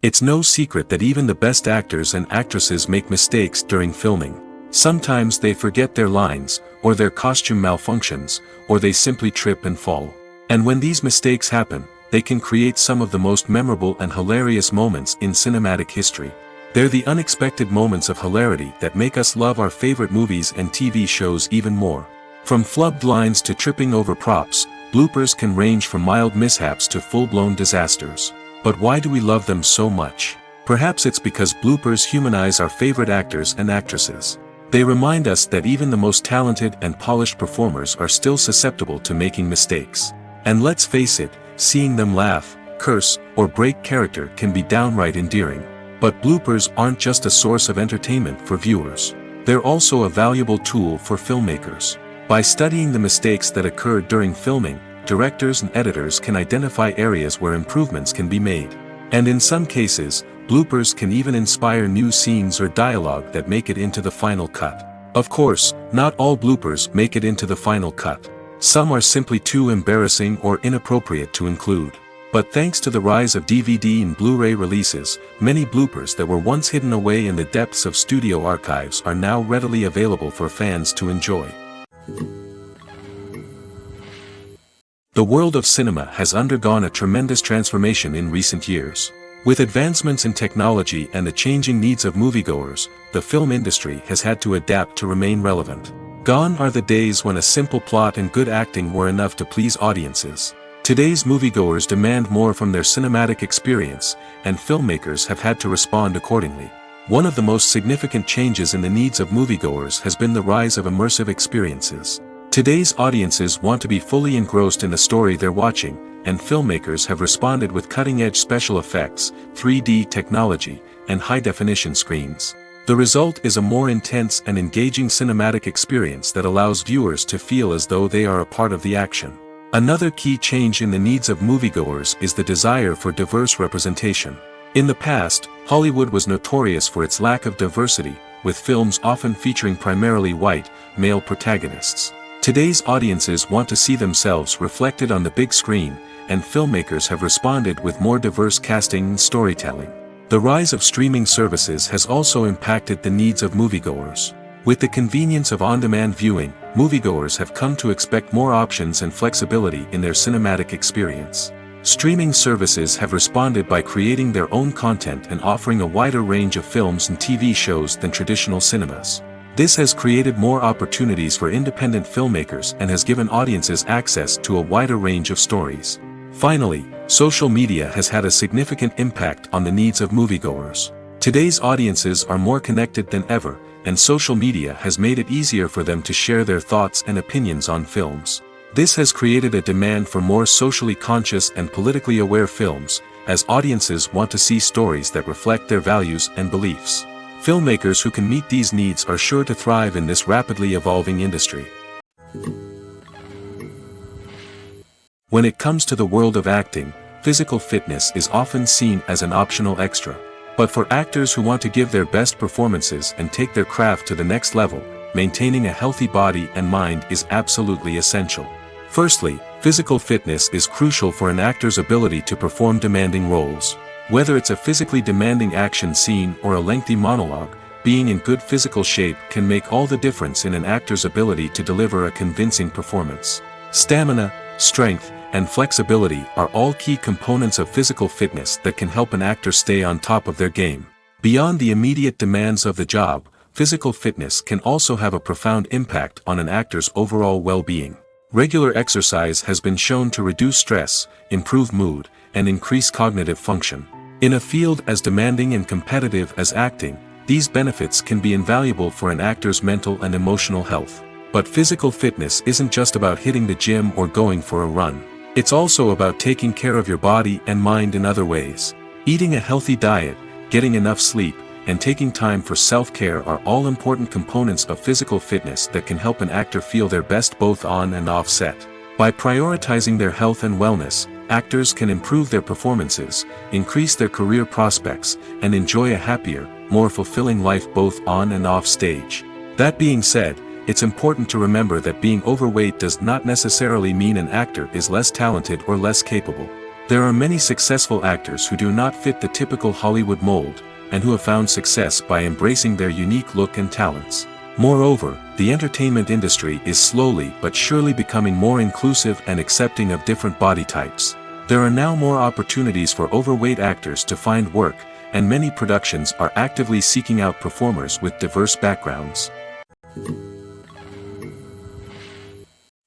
It's no secret that even the best actors and actresses make mistakes during filming. Sometimes they forget their lines, or their costume malfunctions, or they simply trip and fall. And when these mistakes happen, they can create some of the most memorable and hilarious moments in cinematic history. They're the unexpected moments of hilarity that make us love our favorite movies and TV shows even more. From flubbed lines to tripping over props, bloopers can range from mild mishaps to full-blown disasters. But why do we love them so much? Perhaps it's because bloopers humanize our favorite actors and actresses. They remind us that even the most talented and polished performers are still susceptible to making mistakes. And let's face it, seeing them laugh, curse, or break character can be downright endearing. But bloopers aren't just a source of entertainment for viewers. They're also a valuable tool for filmmakers. By studying the mistakes that occurred during filming, directors and editors can identify areas where improvements can be made. And in some cases, bloopers can even inspire new scenes or dialogue that make it into the final cut. Of course, not all bloopers make it into the final cut. Some are simply too embarrassing or inappropriate to include. But thanks to the rise of DVD and Blu-ray releases, many bloopers that were once hidden away in the depths of studio archives are now readily available for fans to enjoy. The world of cinema has undergone a tremendous transformation in recent years. With advancements in technology and the changing needs of moviegoers, the film industry has had to adapt to remain relevant. Gone are the days when a simple plot and good acting were enough to please audiences. Today's moviegoers demand more from their cinematic experience, and filmmakers have had to respond accordingly. One of the most significant changes in the needs of moviegoers has been the rise of immersive experiences. Today's audiences want to be fully engrossed in the story they're watching, and filmmakers have responded with cutting-edge special effects, 3D technology, and high-definition screens. The result is a more intense and engaging cinematic experience that allows viewers to feel as though they are a part of the action. Another key change in the needs of moviegoers is the desire for diverse representation. In the past, Hollywood was notorious for its lack of diversity, with films often featuring primarily white, male protagonists. Today's audiences want to see themselves reflected on the big screen, and filmmakers have responded with more diverse casting and storytelling. The rise of streaming services has also impacted the needs of moviegoers. With the convenience of on-demand viewing, moviegoers have come to expect more options and flexibility in their cinematic experience. Streaming services have responded by creating their own content and offering a wider range of films and TV shows than traditional cinemas. This has created more opportunities for independent filmmakers and has given audiences access to a wider range of stories. Finally, social media has had a significant impact on the needs of moviegoers. Today's audiences are more connected than ever, and social media has made it easier for them to share their thoughts and opinions on films. This has created a demand for more socially conscious and politically aware films, as audiences want to see stories that reflect their values and beliefs. Filmmakers who can meet these needs are sure to thrive in this rapidly evolving industry. When it comes to the world of acting, physical fitness is often seen as an optional extra. But for actors who want to give their best performances and take their craft to the next level, maintaining a healthy body and mind is absolutely essential. Firstly, physical fitness is crucial for an actor's ability to perform demanding roles. Whether it's a physically demanding action scene or a lengthy monologue, being in good physical shape can make all the difference in an actor's ability to deliver a convincing performance. Stamina, strength, and flexibility are all key components of physical fitness that can help an actor stay on top of their game. Beyond the immediate demands of the job, physical fitness can also have a profound impact on an actor's overall well-being. Regular exercise has been shown to reduce stress, improve mood, and increase cognitive function. In a field as demanding and competitive as acting, these benefits can be invaluable for an actor's mental and emotional health. But physical fitness isn't just about hitting the gym or going for a run. It's also about taking care of your body and mind in other ways. Eating a healthy diet, getting enough sleep, and taking time for self-care are all important components of physical fitness that can help an actor feel their best both on and off set. By prioritizing their health and wellness, actors can improve their performances, increase their career prospects, and enjoy a happier, more fulfilling life both on and off stage. That being said, it's important to remember that being overweight does not necessarily mean an actor is less talented or less capable. There are many successful actors who do not fit the typical Hollywood mold, and who have found success by embracing their unique look and talents. Moreover, the entertainment industry is slowly but surely becoming more inclusive and accepting of different body types. There are now more opportunities for overweight actors to find work, and many productions are actively seeking out performers with diverse backgrounds.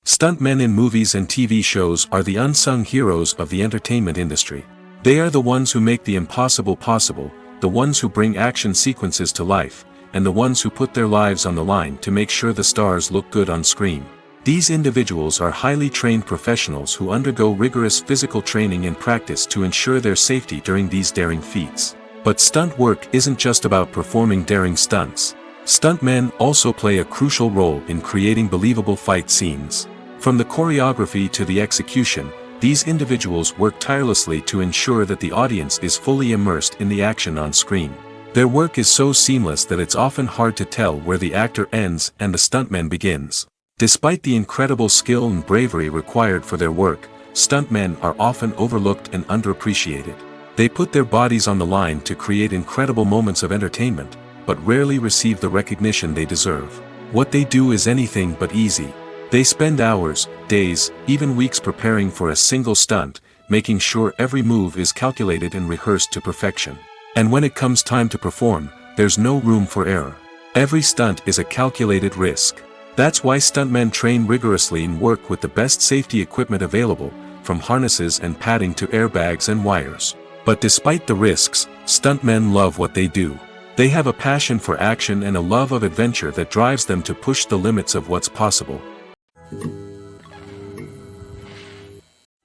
Stuntmen in movies and TV shows are the unsung heroes of the entertainment industry. They are the ones who make the impossible possible, the ones who bring action sequences to life, and the ones who put their lives on the line to make sure the stars look good on screen. These individuals are highly trained professionals who undergo rigorous physical training and practice to ensure their safety during these daring feats. But stunt work isn't just about performing daring stunts. Stuntmen also play a crucial role in creating believable fight scenes. From the choreography to the execution, these individuals work tirelessly to ensure that the audience is fully immersed in the action on screen. Their work is so seamless that it's often hard to tell where the actor ends and the stuntman begins. Despite the incredible skill and bravery required for their work, stuntmen are often overlooked and underappreciated. They put their bodies on the line to create incredible moments of entertainment, but rarely receive the recognition they deserve. What they do is anything but easy. They spend hours, days, even weeks preparing for a single stunt, making sure every move is calculated and rehearsed to perfection. And when it comes time to perform, there's no room for error. Every stunt is a calculated risk. That's why stuntmen train rigorously and work with the best safety equipment available, from harnesses and padding to airbags and wires. But despite the risks, stuntmen love what they do. They have a passion for action and a love of adventure that drives them to push the limits of what's possible.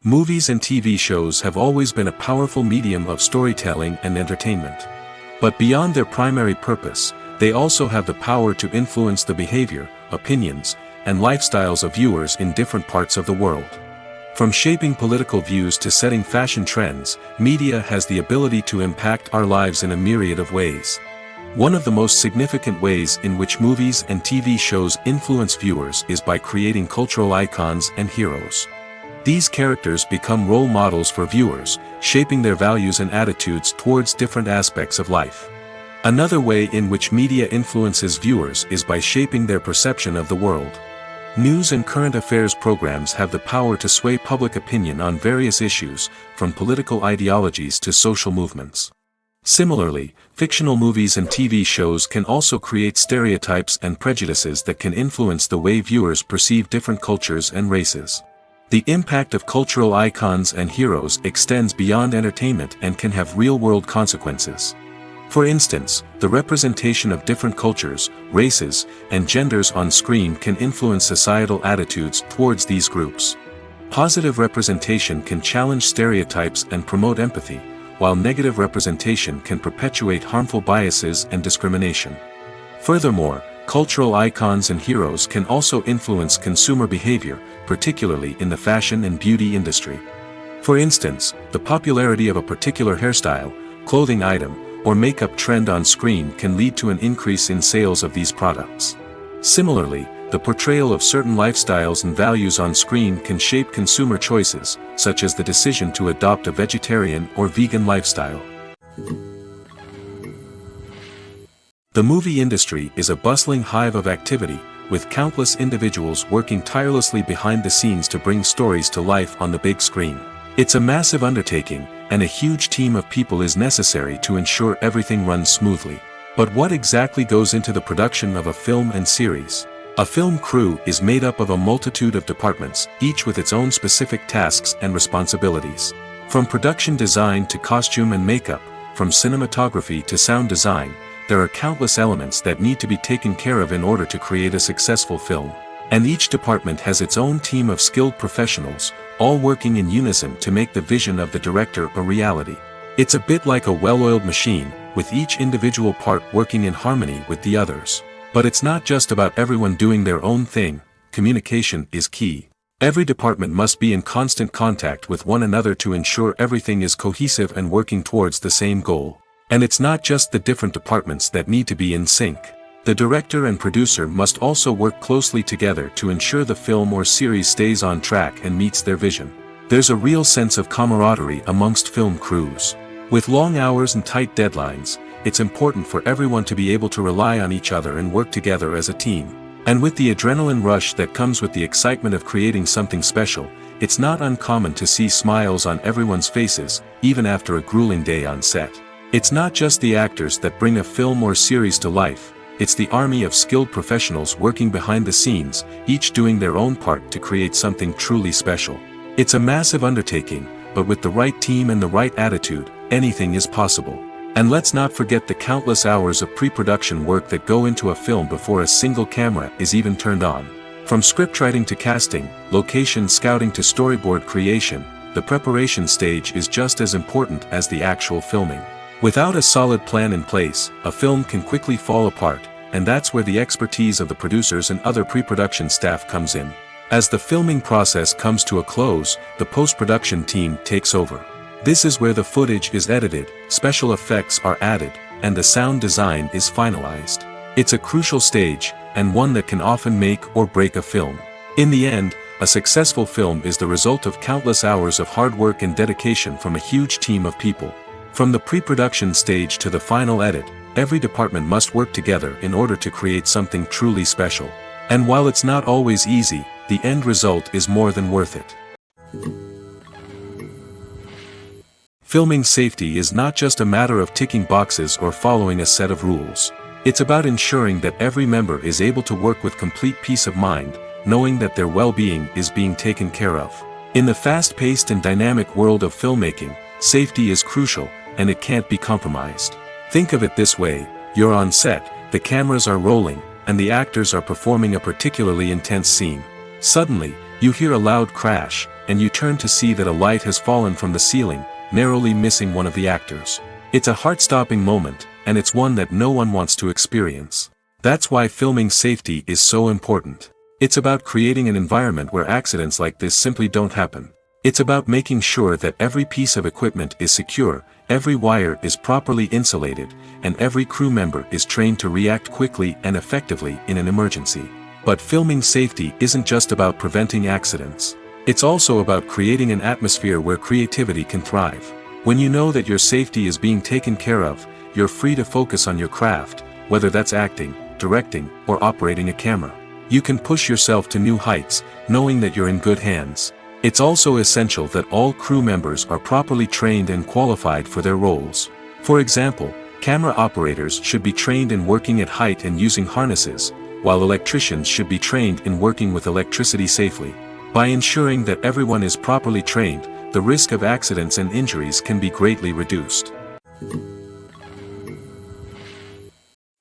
Movies and TV shows have always been a powerful medium of storytelling and entertainment. But beyond their primary purpose, they also have the power to influence the behavior, opinions, and lifestyles of viewers in different parts of the world. From shaping political views to setting fashion trends, media has the ability to impact our lives in a myriad of ways. One of the most significant ways in which movies and TV shows influence viewers is by creating cultural icons and heroes. These characters become role models for viewers, shaping their values and attitudes towards different aspects of life. Another way in which media influences viewers is by shaping their perception of the world. News and current affairs programs have the power to sway public opinion on various issues, from political ideologies to social movements. Similarly, fictional movies and TV shows can also create stereotypes and prejudices that can influence the way viewers perceive different cultures and races. The impact of cultural icons and heroes extends beyond entertainment and can have real-world consequences. For instance, the representation of different cultures, races, and genders on screen can influence societal attitudes towards these groups. Positive representation can challenge stereotypes and promote empathy, while negative representation can perpetuate harmful biases and discrimination. Furthermore, cultural icons and heroes can also influence consumer behavior, particularly in the fashion and beauty industry. For instance, the popularity of a particular hairstyle, clothing item, or makeup trend on screen can lead to an increase in sales of these products. Similarly, the portrayal of certain lifestyles and values on screen can shape consumer choices, such as the decision to adopt a vegetarian or vegan lifestyle. The movie industry is a bustling hive of activity, with countless individuals working tirelessly behind the scenes to bring stories to life on the big screen. It's a massive undertaking, and a huge team of people is necessary to ensure everything runs smoothly. But what exactly goes into the production of a film and series? A film crew is made up of a multitude of departments, each with its own specific tasks and responsibilities. From production design to costume and makeup, from cinematography to sound design, there are countless elements that need to be taken care of in order to create a successful film. And each department has its own team of skilled professionals, all working in unison to make the vision of the director a reality. It's a bit like a well-oiled machine, with each individual part working in harmony with the others. But it's not just about everyone doing their own thing. Communication is key. Every department must be in constant contact with one another to ensure everything is cohesive and working towards the same goal. And it's not just the different departments that need to be in sync. The director and producer must also work closely together to ensure the film or series stays on track and meets their vision. There's a real sense of camaraderie amongst film crews. With long hours and tight deadlines, it's important for everyone to be able to rely on each other and work together as a team. And with the adrenaline rush that comes with the excitement of creating something special, it's not uncommon to see smiles on everyone's faces, even after a grueling day on set. It's not just the actors that bring a film or series to life, it's the army of skilled professionals working behind the scenes, each doing their own part to create something truly special. It's a massive undertaking, but with the right team and the right attitude, anything is possible. And let's not forget the countless hours of pre-production work that go into a film before a single camera is even turned on. From scriptwriting to casting, location scouting to storyboard creation, the preparation stage is just as important as the actual filming. Without a solid plan in place, a film can quickly fall apart, and that's where the expertise of the producers and other pre-production staff comes in. As the filming process comes to a close, the post-production team takes over. This is where the footage is edited, special effects are added, and the sound design is finalized. It's a crucial stage, and one that can often make or break a film. In the end, a successful film is the result of countless hours of hard work and dedication from a huge team of people. From the pre-production stage to the final edit, every department must work together in order to create something truly special. And while it's not always easy, the end result is more than worth it. Filming safety is not just a matter of ticking boxes or following a set of rules. It's about ensuring that every member is able to work with complete peace of mind, knowing that their well-being is being taken care of. In the fast-paced and dynamic world of filmmaking, safety is crucial, and it can't be compromised. Think of it this way: you're on set, the cameras are rolling, and the actors are performing a particularly intense scene. Suddenly, you hear a loud crash, and you turn to see that a light has fallen from the ceiling, narrowly missing one of the actors. It's a heart-stopping moment, and it's one that no one wants to experience. That's why filming safety is so important. It's about creating an environment where accidents like this simply don't happen. It's about making sure that every piece of equipment is secure, every wire is properly insulated, and every crew member is trained to react quickly and effectively in an emergency. But filming safety isn't just about preventing accidents. It's also about creating an atmosphere where creativity can thrive. When you know that your safety is being taken care of, you're free to focus on your craft, whether that's acting, directing, or operating a camera. You can push yourself to new heights, knowing that you're in good hands. It's also essential that all crew members are properly trained and qualified for their roles. For example, camera operators should be trained in working at height and using harnesses, while electricians should be trained in working with electricity safely. By ensuring that everyone is properly trained, the risk of accidents and injuries can be greatly reduced.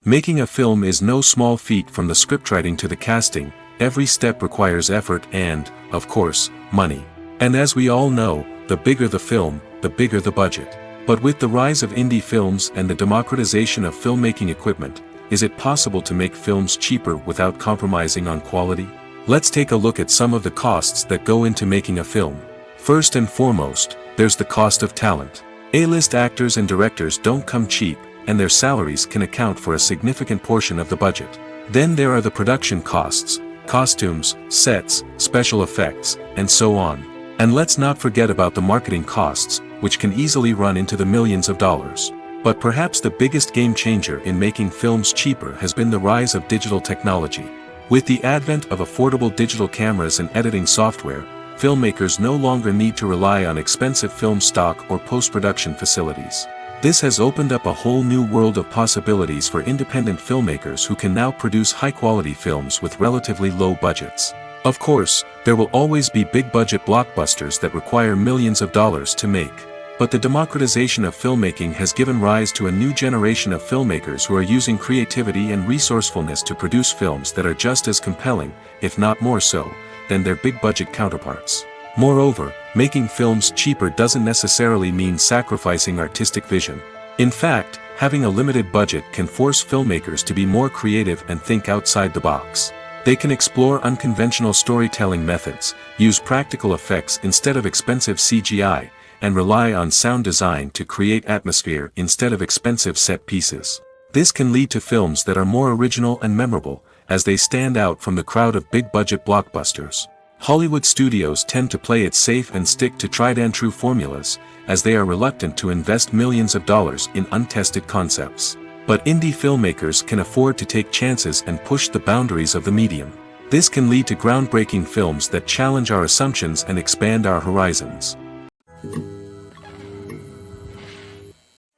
Making a film is no small feat. From the scriptwriting to the casting, every step requires effort and, of course, money. And as we all know, the bigger the film, the bigger the budget. But with the rise of indie films and the democratization of filmmaking equipment, is it possible to make films cheaper without compromising on quality? Let's take a look at some of the costs that go into making a film. First and foremost, there's the cost of talent. A-list actors and directors don't come cheap, and their salaries can account for a significant portion of the budget. Then there are the production costs, costumes, sets, special effects, and so on. And let's not forget about the marketing costs, which can easily run into the millions of dollars. But perhaps the biggest game changer in making films cheaper has been the rise of digital technology. With the advent of affordable digital cameras and editing software, filmmakers no longer need to rely on expensive film stock or post-production facilities. This has opened up a whole new world of possibilities for independent filmmakers who can now produce high-quality films with relatively low budgets. Of course, there will always be big-budget blockbusters that require millions of dollars to make. But the democratization of filmmaking has given rise to a new generation of filmmakers who are using creativity and resourcefulness to produce films that are just as compelling, if not more so, than their big-budget counterparts. Moreover, making films cheaper doesn't necessarily mean sacrificing artistic vision. In fact, having a limited budget can force filmmakers to be more creative and think outside the box. They can explore unconventional storytelling methods, use practical effects instead of expensive CGI, and rely on sound design to create atmosphere instead of expensive set pieces. This can lead to films that are more original and memorable, as they stand out from the crowd of big-budget blockbusters. Hollywood studios tend to play it safe and stick to tried-and-true formulas, as they are reluctant to invest millions of dollars in untested concepts. But indie filmmakers can afford to take chances and push the boundaries of the medium. This can lead to groundbreaking films that challenge our assumptions and expand our horizons.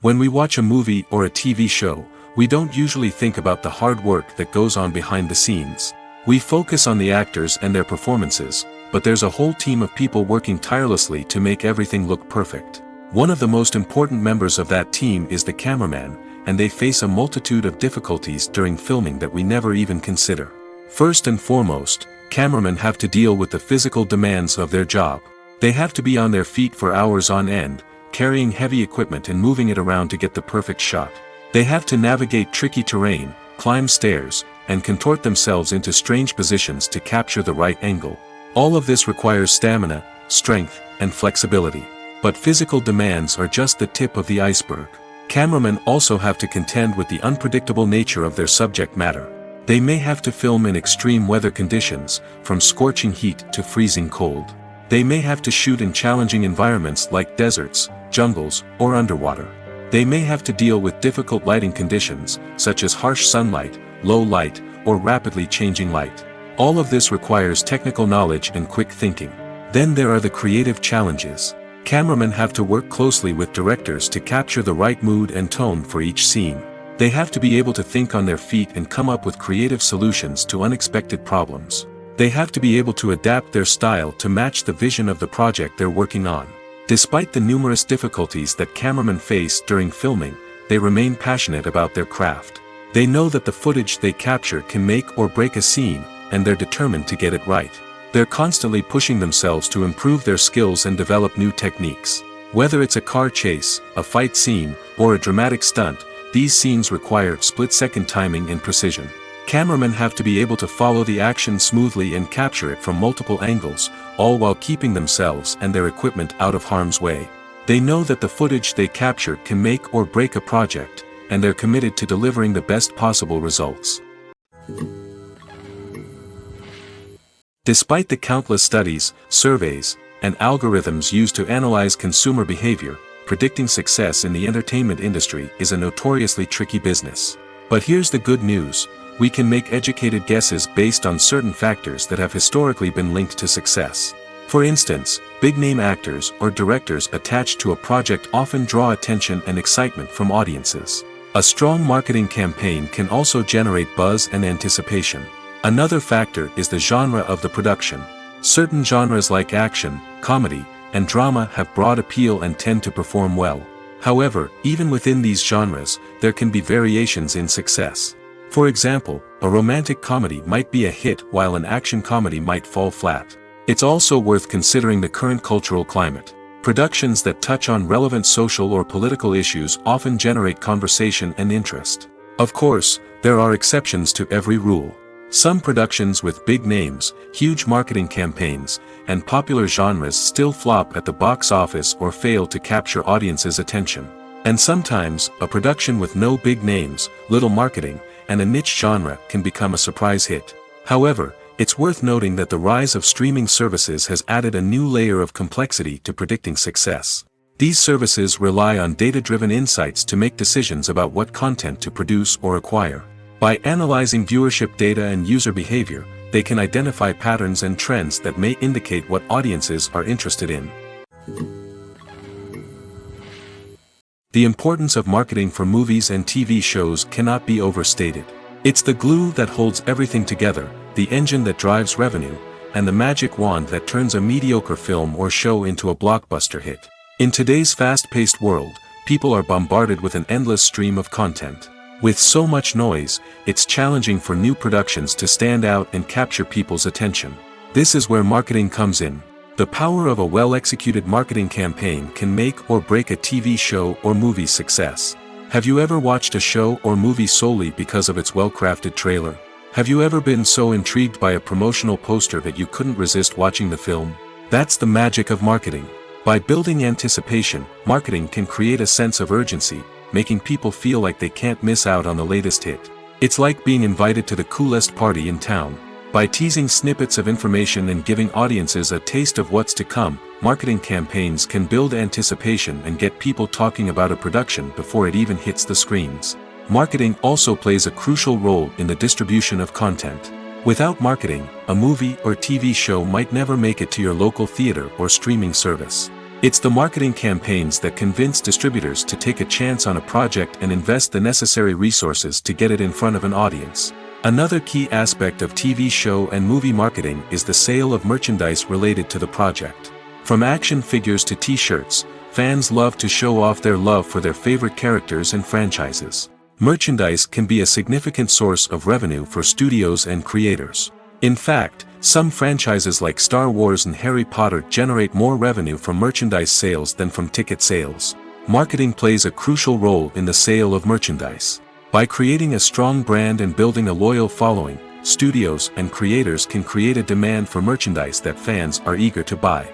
When we watch a movie or a TV show, we don't usually think about the hard work that goes on behind the scenes. We focus on the actors and their performances, but there's a whole team of people working tirelessly to make everything look perfect. One of the most important members of that team is the cameraman, and they face a multitude of difficulties during filming that we never even consider. First and foremost, cameramen have to deal with the physical demands of their job. They have to be on their feet for hours on end, carrying heavy equipment and moving it around to get the perfect shot. They have to navigate tricky terrain, climb stairs, and contort themselves into strange positions to capture the right angle. All of this requires stamina, strength, and flexibility. But physical demands are just the tip of the iceberg. Cameramen also have to contend with the unpredictable nature of their subject matter. They may have to film in extreme weather conditions, from scorching heat to freezing cold. They may have to shoot in challenging environments like deserts, jungles, or underwater. They may have to deal with difficult lighting conditions, such as harsh sunlight, low light, or rapidly changing light. All of this requires technical knowledge and quick thinking. Then there are the creative challenges. Cameramen have to work closely with directors to capture the right mood and tone for each scene. They have to be able to think on their feet and come up with creative solutions to unexpected problems. They have to be able to adapt their style to match the vision of the project they're working on. Despite the numerous difficulties that cameramen face during filming, they remain passionate about their craft. They know that the footage they capture can make or break a scene, and they're determined to get it right. They're constantly pushing themselves to improve their skills and develop new techniques. Whether it's a car chase, a fight scene, or a dramatic stunt, these scenes require split-second timing and precision. Cameramen have to be able to follow the action smoothly and capture it from multiple angles, all while keeping themselves and their equipment out of harm's way. They know that the footage they capture can make or break a project, and they're committed to delivering the best possible results. Despite the countless studies, surveys, and algorithms used to analyze consumer behavior, predicting success in the entertainment industry is a notoriously tricky business. But here's the good news. We can make educated guesses based on certain factors that have historically been linked to success. For instance, big-name actors or directors attached to a project often draw attention and excitement from audiences. A strong marketing campaign can also generate buzz and anticipation. Another factor is the genre of the production. Certain genres like action, comedy, and drama have broad appeal and tend to perform well. However, even within these genres, there can be variations in success. For example, a romantic comedy might be a hit while an action comedy might fall flat. It's also worth considering the current cultural climate. Productions that touch on relevant social or political issues often generate conversation and interest. Of course, there are exceptions to every rule. Some productions with big names, huge marketing campaigns, and popular genres still flop at the box office or fail to capture audiences' attention. And sometimes, a production with no big names, little marketing, and a niche genre can become a surprise hit. However, it's worth noting that the rise of streaming services has added a new layer of complexity to predicting success. These services rely on data-driven insights to make decisions about what content to produce or acquire. By analyzing viewership data and user behavior, they can identify patterns and trends that may indicate what audiences are interested in. The importance of marketing for movies and TV shows cannot be overstated. It's the glue that holds everything together, the engine that drives revenue, and the magic wand that turns a mediocre film or show into a blockbuster hit. In today's fast-paced world, people are bombarded with an endless stream of content. With so much noise, it's challenging for new productions to stand out and capture people's attention. This is where marketing comes in. The power of a well-executed marketing campaign can make or break a TV show or movie's success. Have you ever watched a show or movie solely because of its well-crafted trailer? Have you ever been so intrigued by a promotional poster that you couldn't resist watching the film? That's the magic of marketing. By building anticipation, marketing can create a sense of urgency, making people feel like they can't miss out on the latest hit. It's like being invited to the coolest party in town. By teasing snippets of information and giving audiences a taste of what's to come, marketing campaigns can build anticipation and get people talking about a production before it even hits the screens. Marketing also plays a crucial role in the distribution of content. Without marketing, a movie or TV show might never make it to your local theater or streaming service. It's the marketing campaigns that convince distributors to take a chance on a project and invest the necessary resources to get it in front of an audience. Another key aspect of TV show and movie marketing is the sale of merchandise related to the project. From action figures to t-shirts, fans love to show off their love for their favorite characters and franchises. Merchandise can be a significant source of revenue for studios and creators. In fact, some franchises like Star Wars and Harry Potter generate more revenue from merchandise sales than from ticket sales. Marketing plays a crucial role in the sale of merchandise. By creating a strong brand and building a loyal following, studios and creators can create a demand for merchandise that fans are eager to buy.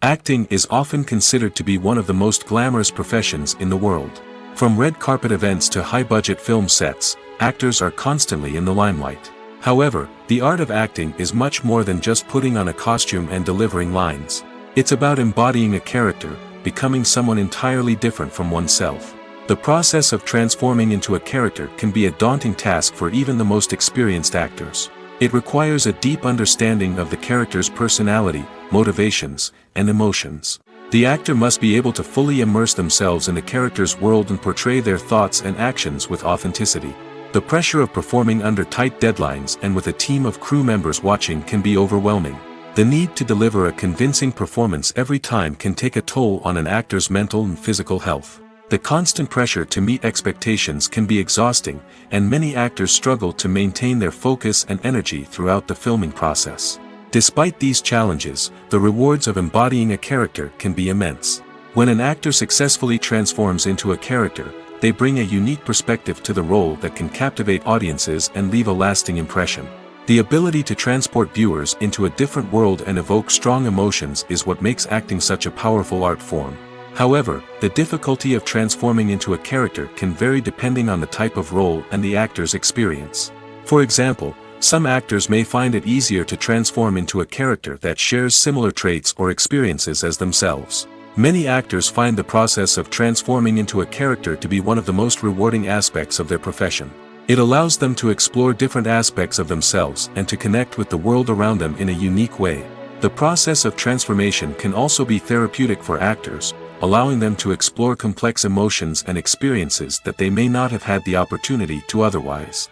Acting is often considered to be one of the most glamorous professions in the world. From red carpet events to high-budget film sets, actors are constantly in the limelight. However, the art of acting is much more than just putting on a costume and delivering lines. It's about embodying a character, becoming someone entirely different from oneself. The process of transforming into a character can be a daunting task for even the most experienced actors. It requires a deep understanding of the character's personality, motivations, and emotions. The actor must be able to fully immerse themselves in the character's world and portray their thoughts and actions with authenticity. The pressure of performing under tight deadlines and with a team of crew members watching can be overwhelming. The need to deliver a convincing performance every time can take a toll on an actor's mental and physical health. The constant pressure to meet expectations can be exhausting, and many actors struggle to maintain their focus and energy throughout the filming process. Despite these challenges, the rewards of embodying a character can be immense. When an actor successfully transforms into a character, they bring a unique perspective to the role that can captivate audiences and leave a lasting impression. The ability to transport viewers into a different world and evoke strong emotions is what makes acting such a powerful art form. However, the difficulty of transforming into a character can vary depending on the type of role and the actor's experience. For example, some actors may find it easier to transform into a character that shares similar traits or experiences as themselves. Many actors find the process of transforming into a character to be one of the most rewarding aspects of their profession. It allows them to explore different aspects of themselves and to connect with the world around them in a unique way. The process of transformation can also be therapeutic for actors, allowing them to explore complex emotions and experiences that they may not have had the opportunity to otherwise.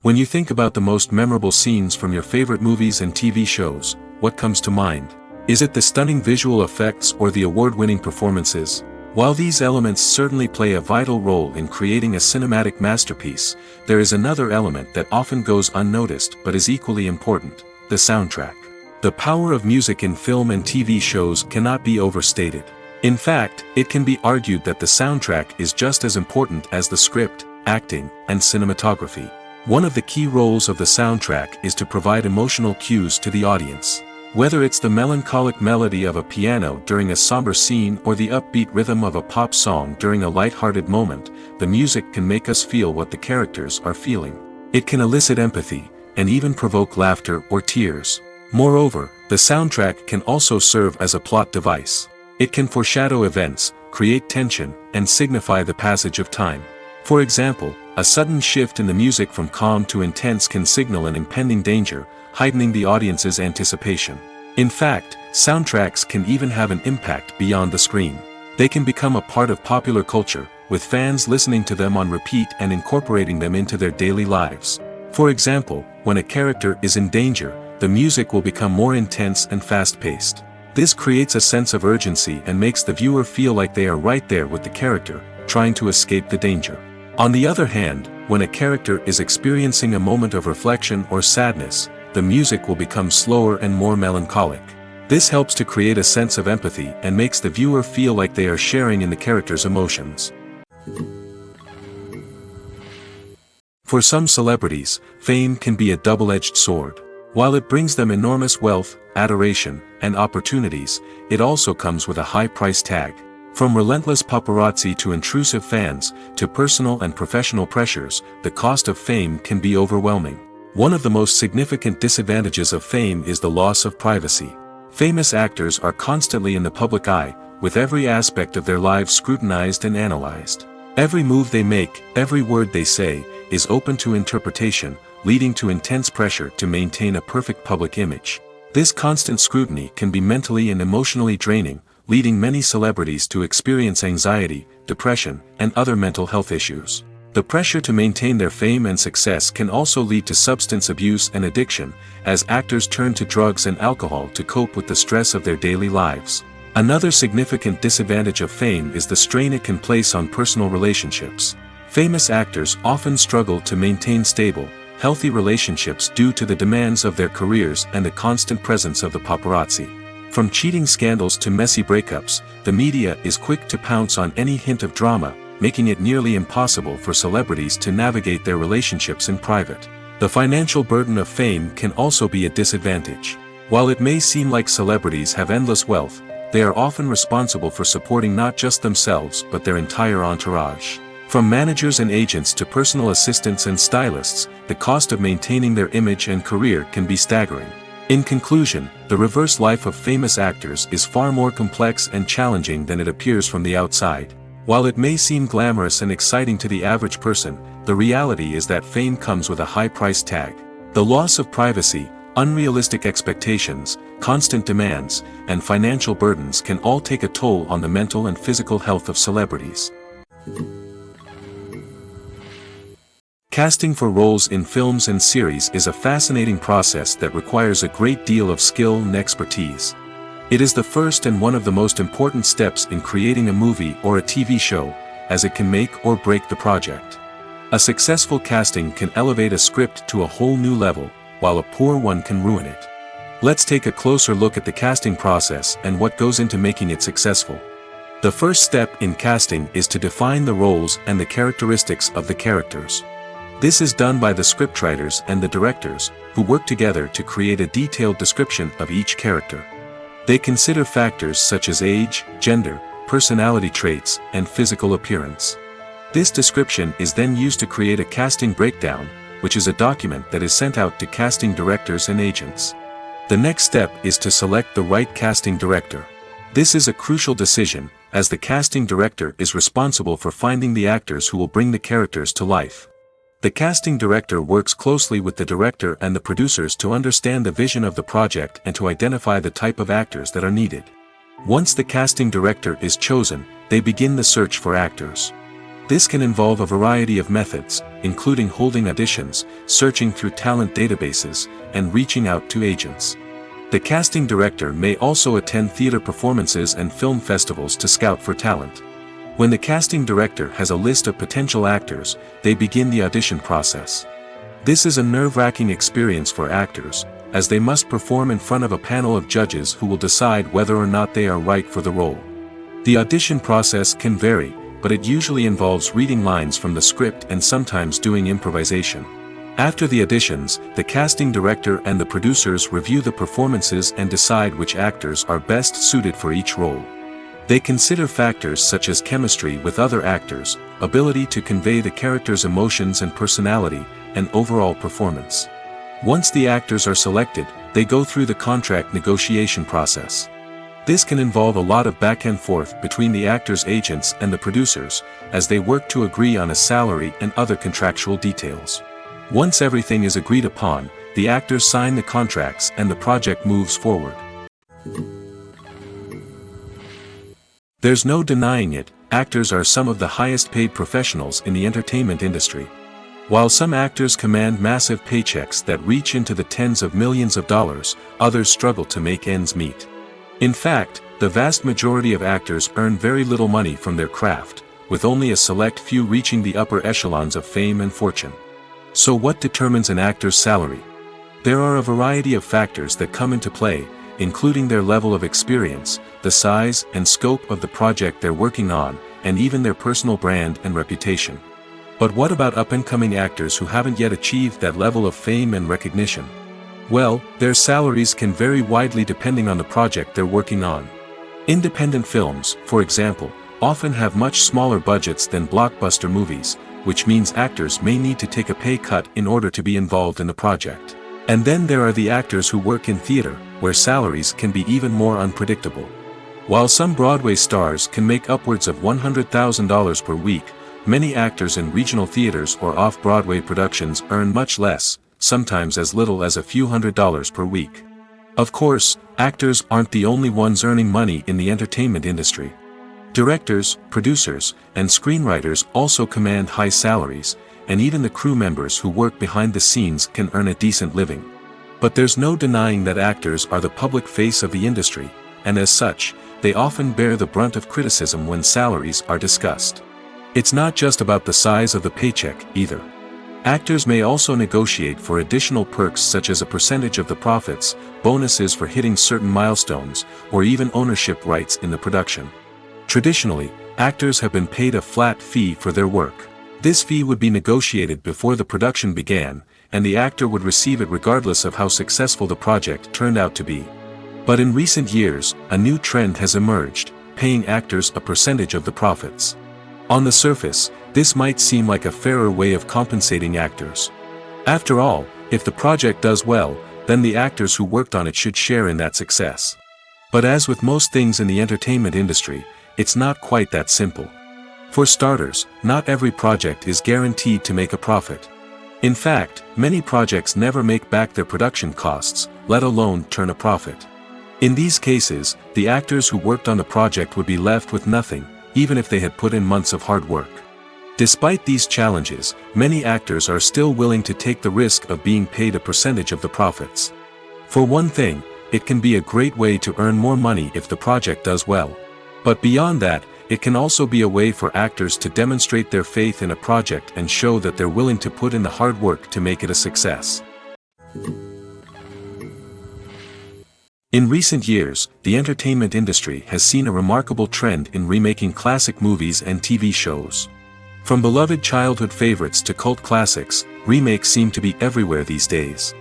When you think about the most memorable scenes from your favorite movies and TV shows, what comes to mind? Is it the stunning visual effects or the award-winning performances? While these elements certainly play a vital role in creating a cinematic masterpiece, there is another element that often goes unnoticed but is equally important: the soundtrack. The power of music in film and TV shows cannot be overstated. In fact, it can be argued that the soundtrack is just as important as the script, acting, and cinematography. One of the key roles of the soundtrack is to provide emotional cues to the audience. Whether it's the melancholic melody of a piano during a somber scene or the upbeat rhythm of a pop song during a light-hearted moment, the music can make us feel what the characters are feeling. It can elicit empathy, and even provoke laughter or tears. Moreover, the soundtrack can also serve as a plot device. It can foreshadow events, create tension, and signify the passage of time. For example, a sudden shift in the music from calm to intense can signal an impending danger, heightening the audience's anticipation. In fact, soundtracks can even have an impact beyond the screen. They can become a part of popular culture, with fans listening to them on repeat and incorporating them into their daily lives. For example, when a character is in danger, the music will become more intense and fast-paced. This creates a sense of urgency and makes the viewer feel like they are right there with the character, trying to escape the danger. On the other hand, when a character is experiencing a moment of reflection or sadness, the music will become slower and more melancholic. This helps to create a sense of empathy and makes the viewer feel like they are sharing in the character's emotions. For some celebrities, fame can be a double-edged sword. While it brings them enormous wealth, adoration, and opportunities, it also comes with a high price tag. From relentless paparazzi to intrusive fans, to personal and professional pressures, the cost of fame can be overwhelming. One of the most significant disadvantages of fame is the loss of privacy. Famous actors are constantly in the public eye, with every aspect of their lives scrutinized and analyzed. Every move they make, every word they say, is open to interpretation, leading to intense pressure to maintain a perfect public image. This constant scrutiny can be mentally and emotionally draining, leading many celebrities to experience anxiety, depression, and other mental health issues. The pressure to maintain their fame and success can also lead to substance abuse and addiction, as actors turn to drugs and alcohol to cope with the stress of their daily lives. Another significant disadvantage of fame is the strain it can place on personal relationships. Famous actors often struggle to maintain stable, healthy relationships due to the demands of their careers and the constant presence of the paparazzi. From cheating scandals to messy breakups, the media is quick to pounce on any hint of drama, making it nearly impossible for celebrities to navigate their relationships in private. The financial burden of fame can also be a disadvantage. While it may seem like celebrities have endless wealth, they are often responsible for supporting not just themselves but their entire entourage. From managers and agents to personal assistants and stylists, the cost of maintaining their image and career can be staggering. In conclusion, the reverse life of famous actors is far more complex and challenging than it appears from the outside. While it may seem glamorous and exciting to the average person, the reality is that fame comes with a high price tag. The loss of privacy, unrealistic expectations, constant demands, and financial burdens can all take a toll on the mental and physical health of celebrities. Casting for roles in films and series is a fascinating process that requires a great deal of skill and expertise. It is the first and one of the most important steps in creating a movie or a TV show, as it can make or break the project. A successful casting can elevate a script to a whole new level, while a poor one can ruin it. Let's take a closer look at the casting process and what goes into making it successful. The first step in casting is to define the roles and the characteristics of the characters. This is done by the scriptwriters and the directors, who work together to create a detailed description of each character. They consider factors such as age, gender, personality traits, and physical appearance. This description is then used to create a casting breakdown, which is a document that is sent out to casting directors and agents. The next step is to select the right casting director. This is a crucial decision, as the casting director is responsible for finding the actors who will bring the characters to life. The casting director works closely with the director and the producers to understand the vision of the project and to identify the type of actors that are needed. Once the casting director is chosen, they begin the search for actors. This can involve a variety of methods, including holding auditions, searching through talent databases, and reaching out to agents. The casting director may also attend theater performances and film festivals to scout for talent. When the casting director has a list of potential actors, they begin the audition process. This is a nerve-wracking experience for actors, as they must perform in front of a panel of judges who will decide whether or not they are right for the role. The audition process can vary, but it usually involves reading lines from the script and sometimes doing improvisation. After the auditions, the casting director and the producers review the performances and decide which actors are best suited for each role. They consider factors such as chemistry with other actors, ability to convey the character's emotions and personality, and overall performance. Once the actors are selected, they go through the contract negotiation process. This can involve a lot of back and forth between the actors' agents and the producers, as they work to agree on a salary and other contractual details. Once everything is agreed upon, the actors sign the contracts and the project moves forward. There's no denying it, actors are some of the highest paid professionals in the entertainment industry. While some actors command massive paychecks that reach into the tens of millions of dollars, others struggle to make ends meet. In fact, the vast majority of actors earn very little money from their craft, with only a select few reaching the upper echelons of fame and fortune. So what determines an actor's salary? There are a variety of factors that come into play, including their level of experience, the size and scope of the project they're working on, and even their personal brand and reputation. But what about up-and-coming actors who haven't yet achieved that level of fame and recognition? Well, their salaries can vary widely depending on the project they're working on. Independent films, for example, often have much smaller budgets than blockbuster movies, which means actors may need to take a pay cut in order to be involved in the project. And then there are the actors who work in theater, where salaries can be even more unpredictable. While some Broadway stars can make upwards of $100,000 per week, many actors in regional theaters or off-Broadway productions earn much less, sometimes as little as a few $100s per week. Of course, actors aren't the only ones earning money in the entertainment industry. Directors, producers, and screenwriters also command high salaries, and even the crew members who work behind the scenes can earn a decent living. But there's no denying that actors are the public face of the industry, and as such, they often bear the brunt of criticism when salaries are discussed. It's not just about the size of the paycheck, either. Actors may also negotiate for additional perks such as a percentage of the profits, bonuses for hitting certain milestones, or even ownership rights in the production. Traditionally, actors have been paid a flat fee for their work. This fee would be negotiated before the production began, and the actor would receive it regardless of how successful the project turned out to be. But in recent years, a new trend has emerged, paying actors a percentage of the profits. On the surface, this might seem like a fairer way of compensating actors. After all, if the project does well, then the actors who worked on it should share in that success. But as with most things in the entertainment industry, it's not quite that simple. For starters, not every project is guaranteed to make a profit. In fact, many projects never make back their production costs, let alone turn a profit. In these cases, the actors who worked on the project would be left with nothing, even if they had put in months of hard work. Despite these challenges, many actors are still willing to take the risk of being paid a percentage of the profits. For one thing, it can be a great way to earn more money if the project does well. But beyond that, it can also be a way for actors to demonstrate their faith in a project and show that they're willing to put in the hard work to make it a success. In recent years, the entertainment industry has seen a remarkable trend in remaking classic movies and TV shows. From beloved childhood favorites to cult classics, remakes seem to be everywhere these days.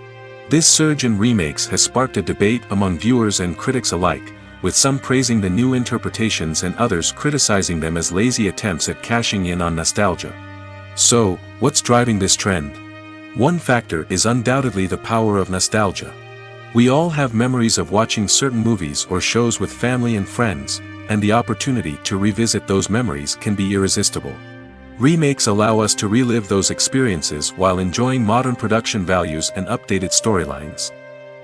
This surge in remakes has sparked a debate among viewers and critics alike, with some praising the new interpretations and others criticizing them as lazy attempts at cashing in on nostalgia. So, what's driving this trend? One factor is undoubtedly the power of nostalgia. We all have memories of watching certain movies or shows with family and friends, and the opportunity to revisit those memories can be irresistible. Remakes allow us to relive those experiences while enjoying modern production values and updated storylines.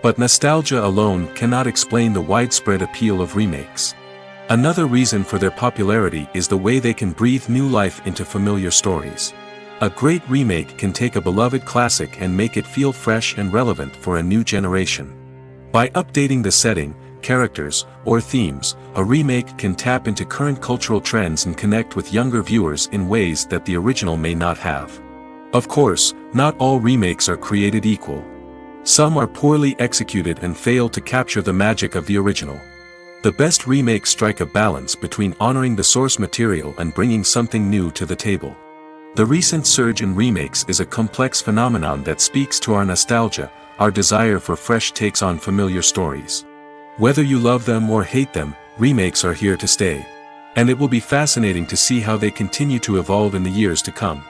But nostalgia alone cannot explain the widespread appeal of remakes. Another reason for their popularity is the way they can breathe new life into familiar stories. A great remake can take a beloved classic and make it feel fresh and relevant for a new generation. By updating the setting, characters, or themes, a remake can tap into current cultural trends and connect with younger viewers in ways that the original may not have. Of course, not all remakes are created equal. Some are poorly executed and fail to capture the magic of the original. The best remakes strike a balance between honoring the source material and bringing something new to the table. The recent surge in remakes is a complex phenomenon that speaks to our nostalgia, our desire for fresh takes on familiar stories. Whether you love them or hate them, remakes are here to stay. And it will be fascinating to see how they continue to evolve in the years to come.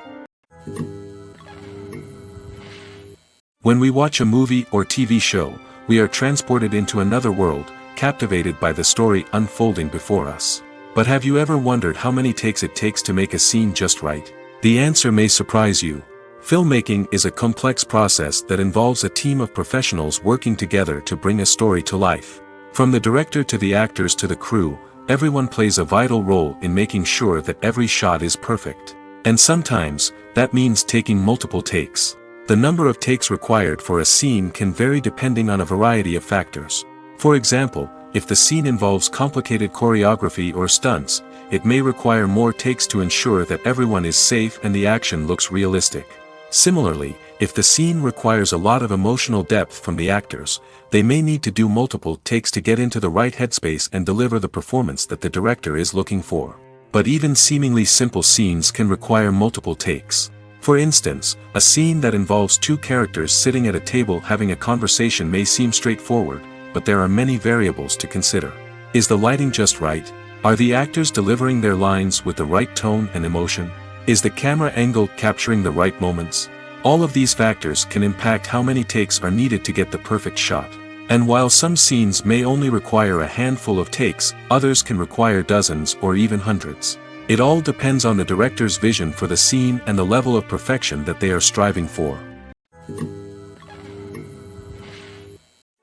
When we watch a movie or TV show, we are transported into another world, captivated by the story unfolding before us. But have you ever wondered how many takes it takes to make a scene just right? The answer may surprise you. Filmmaking is a complex process that involves a team of professionals working together to bring a story to life. From the director to the actors to the crew, everyone plays a vital role in making sure that every shot is perfect. And sometimes, that means taking multiple takes. The number of takes required for a scene can vary depending on a variety of factors. For example, if the scene involves complicated choreography or stunts, it may require more takes to ensure that everyone is safe and the action looks realistic. Similarly, if the scene requires a lot of emotional depth from the actors, they may need to do multiple takes to get into the right headspace and deliver the performance that the director is looking for. But even seemingly simple scenes can require multiple takes. For instance, a scene that involves two characters sitting at a table having a conversation may seem straightforward, but there are many variables to consider. Is the lighting just right? Are the actors delivering their lines with the right tone and emotion? Is the camera angle capturing the right moments? All of these factors can impact how many takes are needed to get the perfect shot. And while some scenes may only require a handful of takes, others can require dozens or even hundreds. It all depends on the director's vision for the scene and the level of perfection that they are striving for.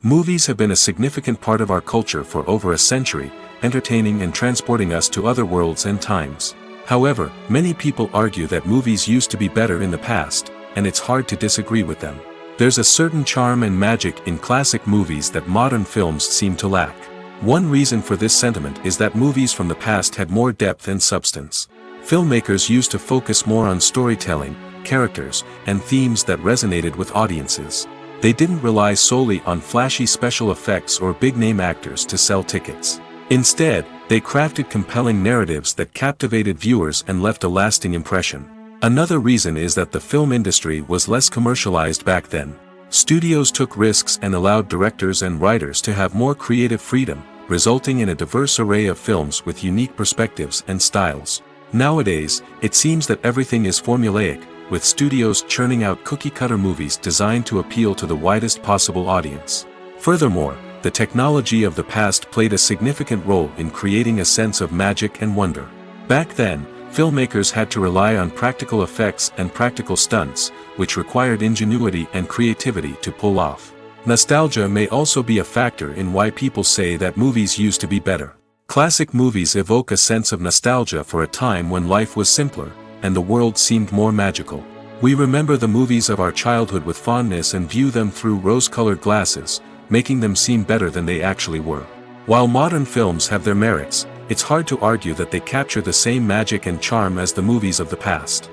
Movies have been a significant part of our culture for over a century, entertaining and transporting us to other worlds and times. However, many people argue that movies used to be better in the past, and it's hard to disagree with them. There's a certain charm and magic in classic movies that modern films seem to lack. One reason for this sentiment is that movies from the past had more depth and substance. Filmmakers used to focus more on storytelling, characters, and themes that resonated with audiences. They didn't rely solely on flashy special effects or big-name actors to sell tickets. Instead, they crafted compelling narratives that captivated viewers and left a lasting impression. Another reason is that the film industry was less commercialized back then. Studios took risks and allowed directors and writers to have more creative freedom, resulting in a diverse array of films with unique perspectives and styles. Nowadays, it seems that everything is formulaic, with studios churning out cookie-cutter movies designed to appeal to the widest possible audience. Furthermore, the technology of the past played a significant role in creating a sense of magic and wonder. Back then, filmmakers had to rely on practical effects and practical stunts, which required ingenuity and creativity to pull off. Nostalgia may also be a factor in why people say that movies used to be better. Classic movies evoke a sense of nostalgia for a time when life was simpler, and the world seemed more magical. We remember the movies of our childhood with fondness and view them through rose-colored glasses, making them seem better than they actually were. While modern films have their merits, it's hard to argue that they capture the same magic and charm as the movies of the past.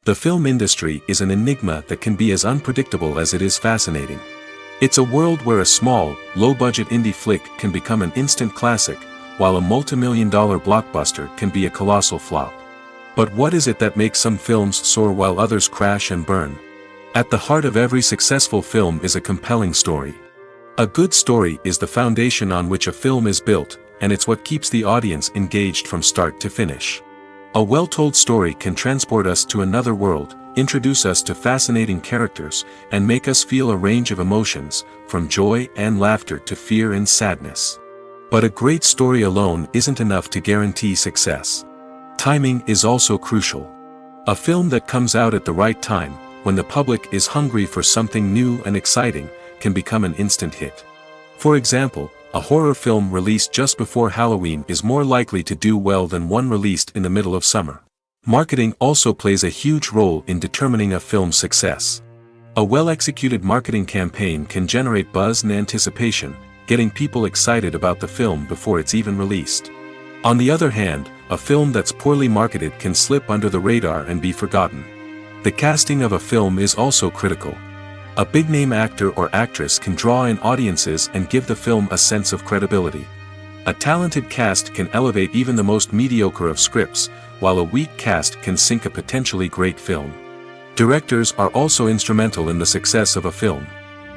The film industry is an enigma that can be as unpredictable as it is fascinating. It's a world where a small, low-budget indie flick can become an instant classic, while a multi-million-dollar blockbuster can be a colossal flop. But what is it that makes some films soar while others crash and burn? At the heart of every successful film is a compelling story. A good story is the foundation on which a film is built, and it's what keeps the audience engaged from start to finish. A well-told story can transport us to another world, introduce us to fascinating characters, and make us feel a range of emotions, from joy and laughter to fear and sadness. But a great story alone isn't enough to guarantee success. Timing is also crucial. A film that comes out at the right time, when the public is hungry for something new and exciting, can become an instant hit. For example, a horror film released just before Halloween is more likely to do well than one released in the middle of summer. Marketing also plays a huge role in determining a film's success. A well-executed marketing campaign can generate buzz and anticipation, getting people excited about the film before it's even released. On the other hand, a film that's poorly marketed can slip under the radar and be forgotten. The casting of a film is also critical. A big-name actor or actress can draw in audiences and give the film a sense of credibility. A talented cast can elevate even the most mediocre of scripts, while a weak cast can sink a potentially great film. Directors are also instrumental in the success of a film.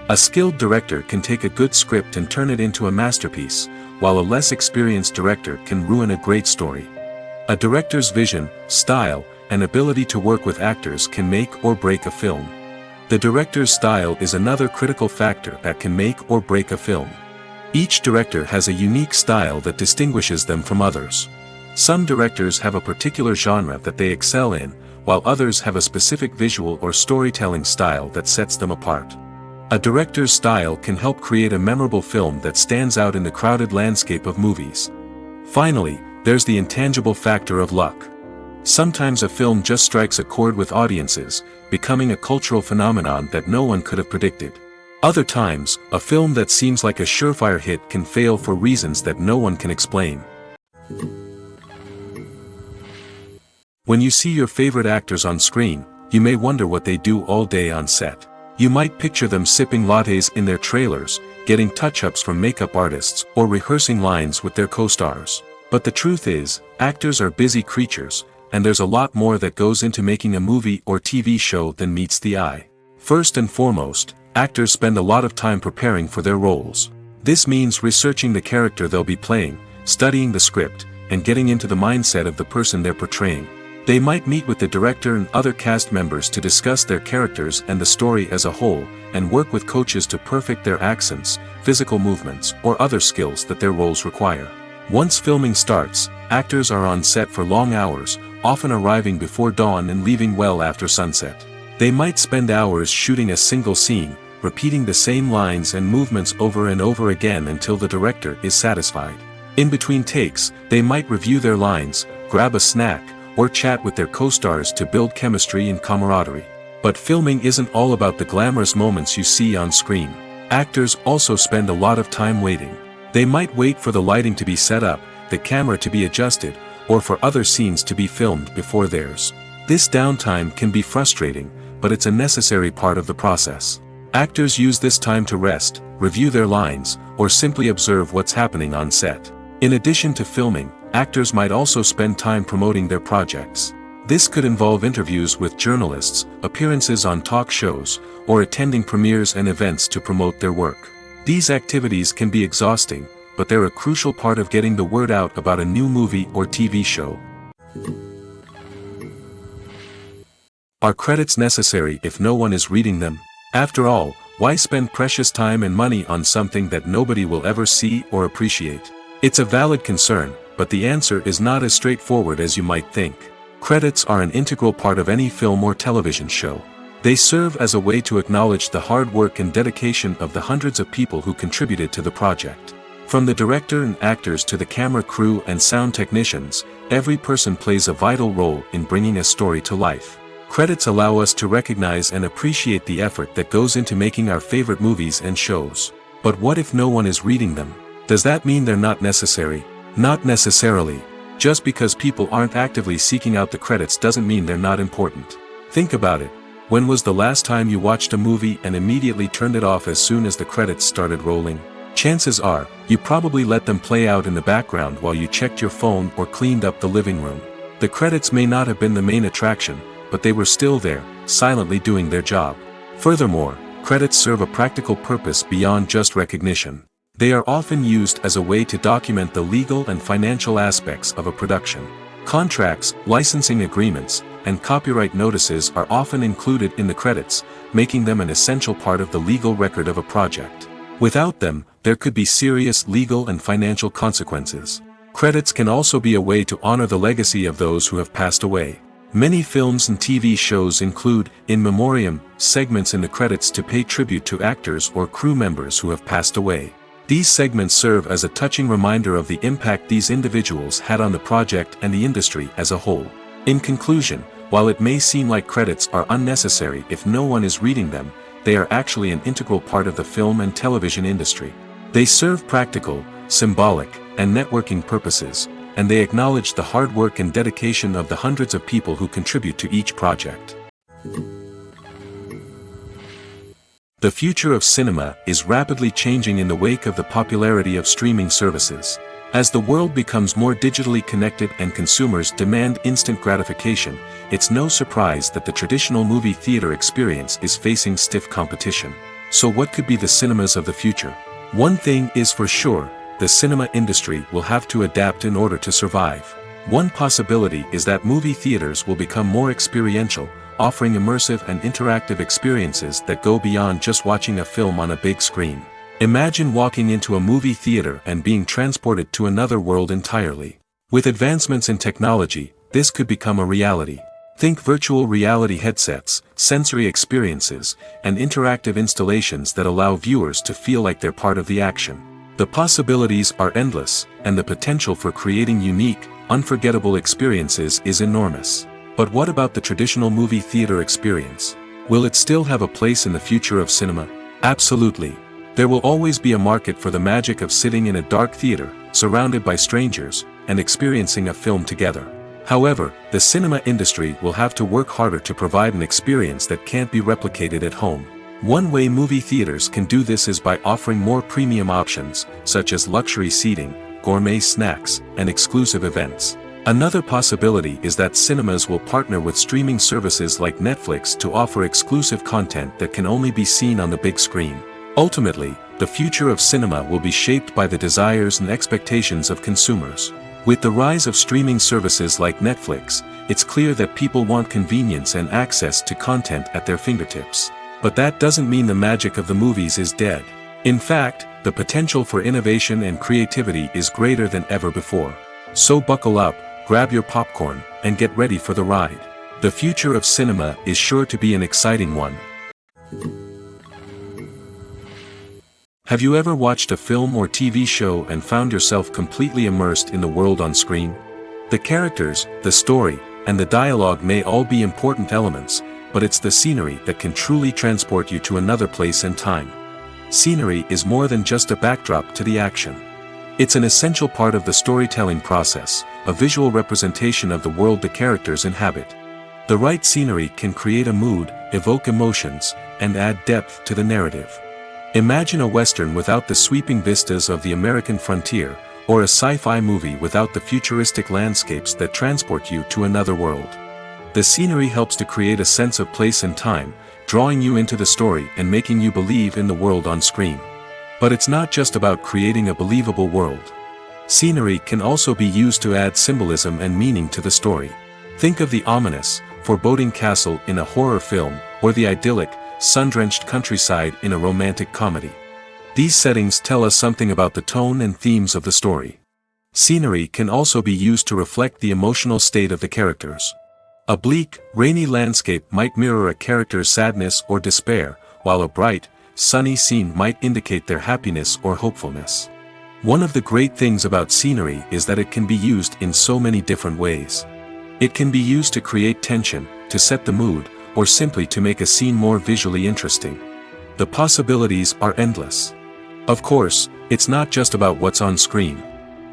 A skilled director can take a good script and turn it into a masterpiece, while a less experienced director can ruin a great story. A director's vision, style, and ability to work with actors can make or break a film. The director's style is another critical factor that can make or break a film. Each director has a unique style that distinguishes them from others. Some directors have a particular genre that they excel in, while others have a specific visual or storytelling style that sets them apart. A director's style can help create a memorable film that stands out in the crowded landscape of movies. Finally, there's the intangible factor of luck. Sometimes a film just strikes a chord with audiences, becoming a cultural phenomenon that no one could have predicted. Other times, a film that seems like a surefire hit can fail for reasons that no one can explain. When you see your favorite actors on screen, you may wonder what they do all day on set. You might picture them sipping lattes in their trailers, getting touch-ups from makeup artists, or rehearsing lines with their co-stars. But the truth is, actors are busy creatures, and there's a lot more that goes into making a movie or TV show than meets the eye. First and foremost, actors spend a lot of time preparing for their roles. This means researching the character they'll be playing, studying the script, and getting into the mindset of the person they're portraying. They might meet with the director and other cast members to discuss their characters and the story as a whole, and work with coaches to perfect their accents, physical movements, or other skills that their roles require. Once filming starts, actors are on set for long hours, often arriving before dawn and leaving well after sunset. They might spend hours shooting a single scene, repeating the same lines and movements over and over again until the director is satisfied. In between takes, they might review their lines, grab a snack, or chat with their co-stars to build chemistry and camaraderie. But filming isn't all about the glamorous moments you see on screen. Actors also spend a lot of time waiting. They might wait for the lighting to be set up, the camera to be adjusted, or for other scenes to be filmed before theirs. This downtime can be frustrating, but it's a necessary part of the process. Actors use this time to rest, review their lines, or simply observe what's happening on set. In addition to filming, actors might also spend time promoting their projects. This could involve interviews with journalists, appearances on talk shows, or attending premieres and events to promote their work. These activities can be exhausting, but they're a crucial part of getting the word out about a new movie or TV show. Are credits necessary if no one is reading them? After all, why spend precious time and money on something that nobody will ever see or appreciate? It's a valid concern, but the answer is not as straightforward as you might think. Credits are an integral part of any film or television show. They serve as a way to acknowledge the hard work and dedication of the hundreds of people who contributed to the project. From the director and actors to the camera crew and sound technicians, every person plays a vital role in bringing a story to life. Credits allow us to recognize and appreciate the effort that goes into making our favorite movies and shows. But what if no one is reading them? Does that mean they're not necessary? Not necessarily. Just because people aren't actively seeking out the credits doesn't mean they're not important. Think about it. When was the last time you watched a movie and immediately turned it off as soon as the credits started rolling? Chances are, you probably let them play out in the background while you checked your phone or cleaned up the living room. The credits may not have been the main attraction, but they were still there, silently doing their job. Furthermore, credits serve a practical purpose beyond just recognition. They are often used as a way to document the legal and financial aspects of a production. Contracts, licensing agreements, and copyright notices are often included in the credits, making them an essential part of the legal record of a project. Without them, there could be serious legal and financial consequences. Credits can also be a way to honor the legacy of those who have passed away. Many films and TV shows include, in memoriam, segments in the credits to pay tribute to actors or crew members who have passed away. These segments serve as a touching reminder of the impact these individuals had on the project and the industry as a whole. In conclusion, while it may seem like credits are unnecessary if no one is reading them, they are actually an integral part of the film and television industry. They serve practical, symbolic, and networking purposes, and they acknowledge the hard work and dedication of the hundreds of people who contribute to each project. The future of cinema is rapidly changing in the wake of the popularity of streaming services. As the world becomes more digitally connected and consumers demand instant gratification, it's no surprise that the traditional movie theater experience is facing stiff competition. So what could be the cinemas of the future? One thing is for sure, the cinema industry will have to adapt in order to survive. One possibility is that movie theaters will become more experiential, offering immersive and interactive experiences that go beyond just watching a film on a big screen. Imagine walking into a movie theater and being transported to another world entirely. With advancements in technology, this could become a reality. Think virtual reality headsets, sensory experiences, and interactive installations that allow viewers to feel like they're part of the action. The possibilities are endless, and the potential for creating unique, unforgettable experiences is enormous. But what about the traditional movie theater experience? Will it still have a place in the future of cinema? Absolutely. There will always be a market for the magic of sitting in a dark theater, surrounded by strangers, and experiencing a film together. However, the cinema industry will have to work harder to provide an experience that can't be replicated at home. One way movie theaters can do this is by offering more premium options, such as luxury seating, gourmet snacks, and exclusive events. Another possibility is that cinemas will partner with streaming services like Netflix to offer exclusive content that can only be seen on the big screen. Ultimately, the future of cinema will be shaped by the desires and expectations of consumers. With the rise of streaming services like Netflix, it's clear that people want convenience and access to content at their fingertips. But that doesn't mean the magic of the movies is dead. In fact, the potential for innovation and creativity is greater than ever before. So buckle up, grab your popcorn, and get ready for the ride. The future of cinema is sure to be an exciting one. Have you ever watched a film or TV show and found yourself completely immersed in the world on screen? The characters, the story, and the dialogue may all be important elements, but it's the scenery that can truly transport you to another place and time. Scenery is more than just a backdrop to the action. It's an essential part of the storytelling process, a visual representation of the world the characters inhabit. The right scenery can create a mood, evoke emotions, and add depth to the narrative. Imagine a Western without the sweeping vistas of the American frontier, or a sci-fi movie without the futuristic landscapes that transport you to another world. The scenery helps to create a sense of place and time, drawing you into the story and making you believe in the world on screen. But it's not just about creating a believable world. Scenery can also be used to add symbolism and meaning to the story. Think of the ominous, foreboding castle in a horror film, or the idyllic, sun-drenched countryside in a romantic comedy. These settings tell us something about the tone and themes of the story. Scenery can also be used to reflect the emotional state of the characters. A bleak, rainy landscape might mirror a character's sadness or despair, while a bright, sunny scene might indicate their happiness or hopefulness. One of the great things about scenery is that it can be used in so many different ways. It can be used to create tension, to set the mood, or simply to make a scene more visually interesting. The possibilities are endless. Of course, it's not just about what's on screen.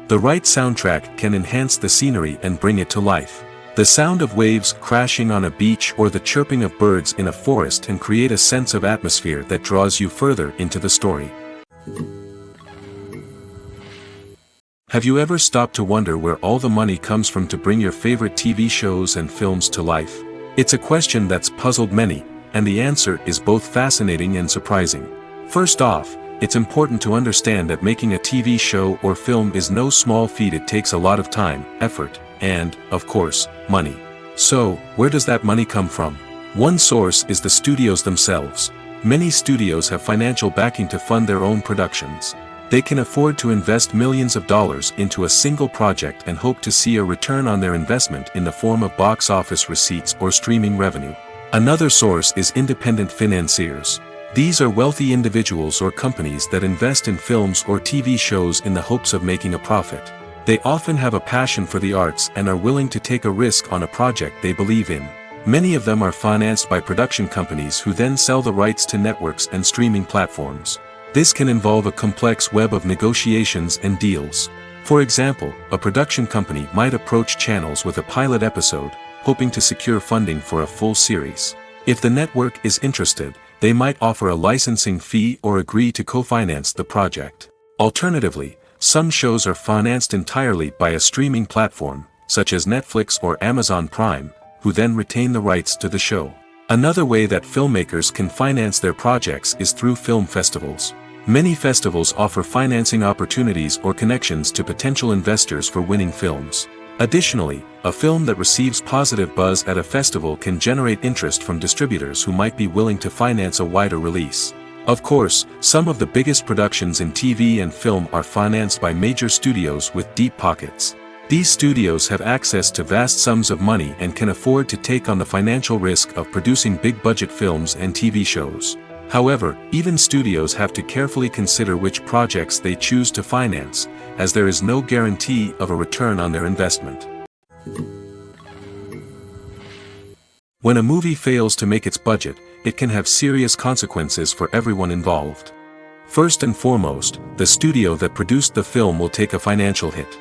The right soundtrack can enhance the scenery and bring it to life. The sound of waves crashing on a beach or the chirping of birds in a forest can create a sense of atmosphere that draws you further into the story. Have you ever stopped to wonder where all the money comes from to bring your favorite TV shows and films to life? It's a question that's puzzled many, and the answer is both fascinating and surprising. First off, it's important to understand that making a TV show or film is no small feat. It takes a lot of time, effort, and, of course, money. So, where does that money come from? One source is the studios themselves. Many studios have financial backing to fund their own productions. They can afford to invest millions of dollars into a single project and hope to see a return on their investment in the form of box office receipts or streaming revenue. Another source is independent financiers. These are wealthy individuals or companies that invest in films or TV shows in the hopes of making a profit. They often have a passion for the arts and are willing to take a risk on a project they believe in. Many of them are financed by production companies who then sell the rights to networks and streaming platforms. This can involve a complex web of negotiations and deals. For example, a production company might approach channels with a pilot episode, hoping to secure funding for a full series. If the network is interested, they might offer a licensing fee or agree to co-finance the project. Alternatively, some shows are financed entirely by a streaming platform, such as Netflix or Amazon Prime, who then retain the rights to the show. Another way that filmmakers can finance their projects is through film festivals. Many festivals offer financing opportunities or connections to potential investors for winning films. Additionally, a film that receives positive buzz at a festival can generate interest from distributors who might be willing to finance a wider release. Of course, some of the biggest productions in TV and film are financed by major studios with deep pockets. These studios have access to vast sums of money and can afford to take on the financial risk of producing big-budget films and TV shows. However, even studios have to carefully consider which projects they choose to finance, as there is no guarantee of a return on their investment. When a movie fails to make its budget, it can have serious consequences for everyone involved. First and foremost, the studio that produced the film will take a financial hit.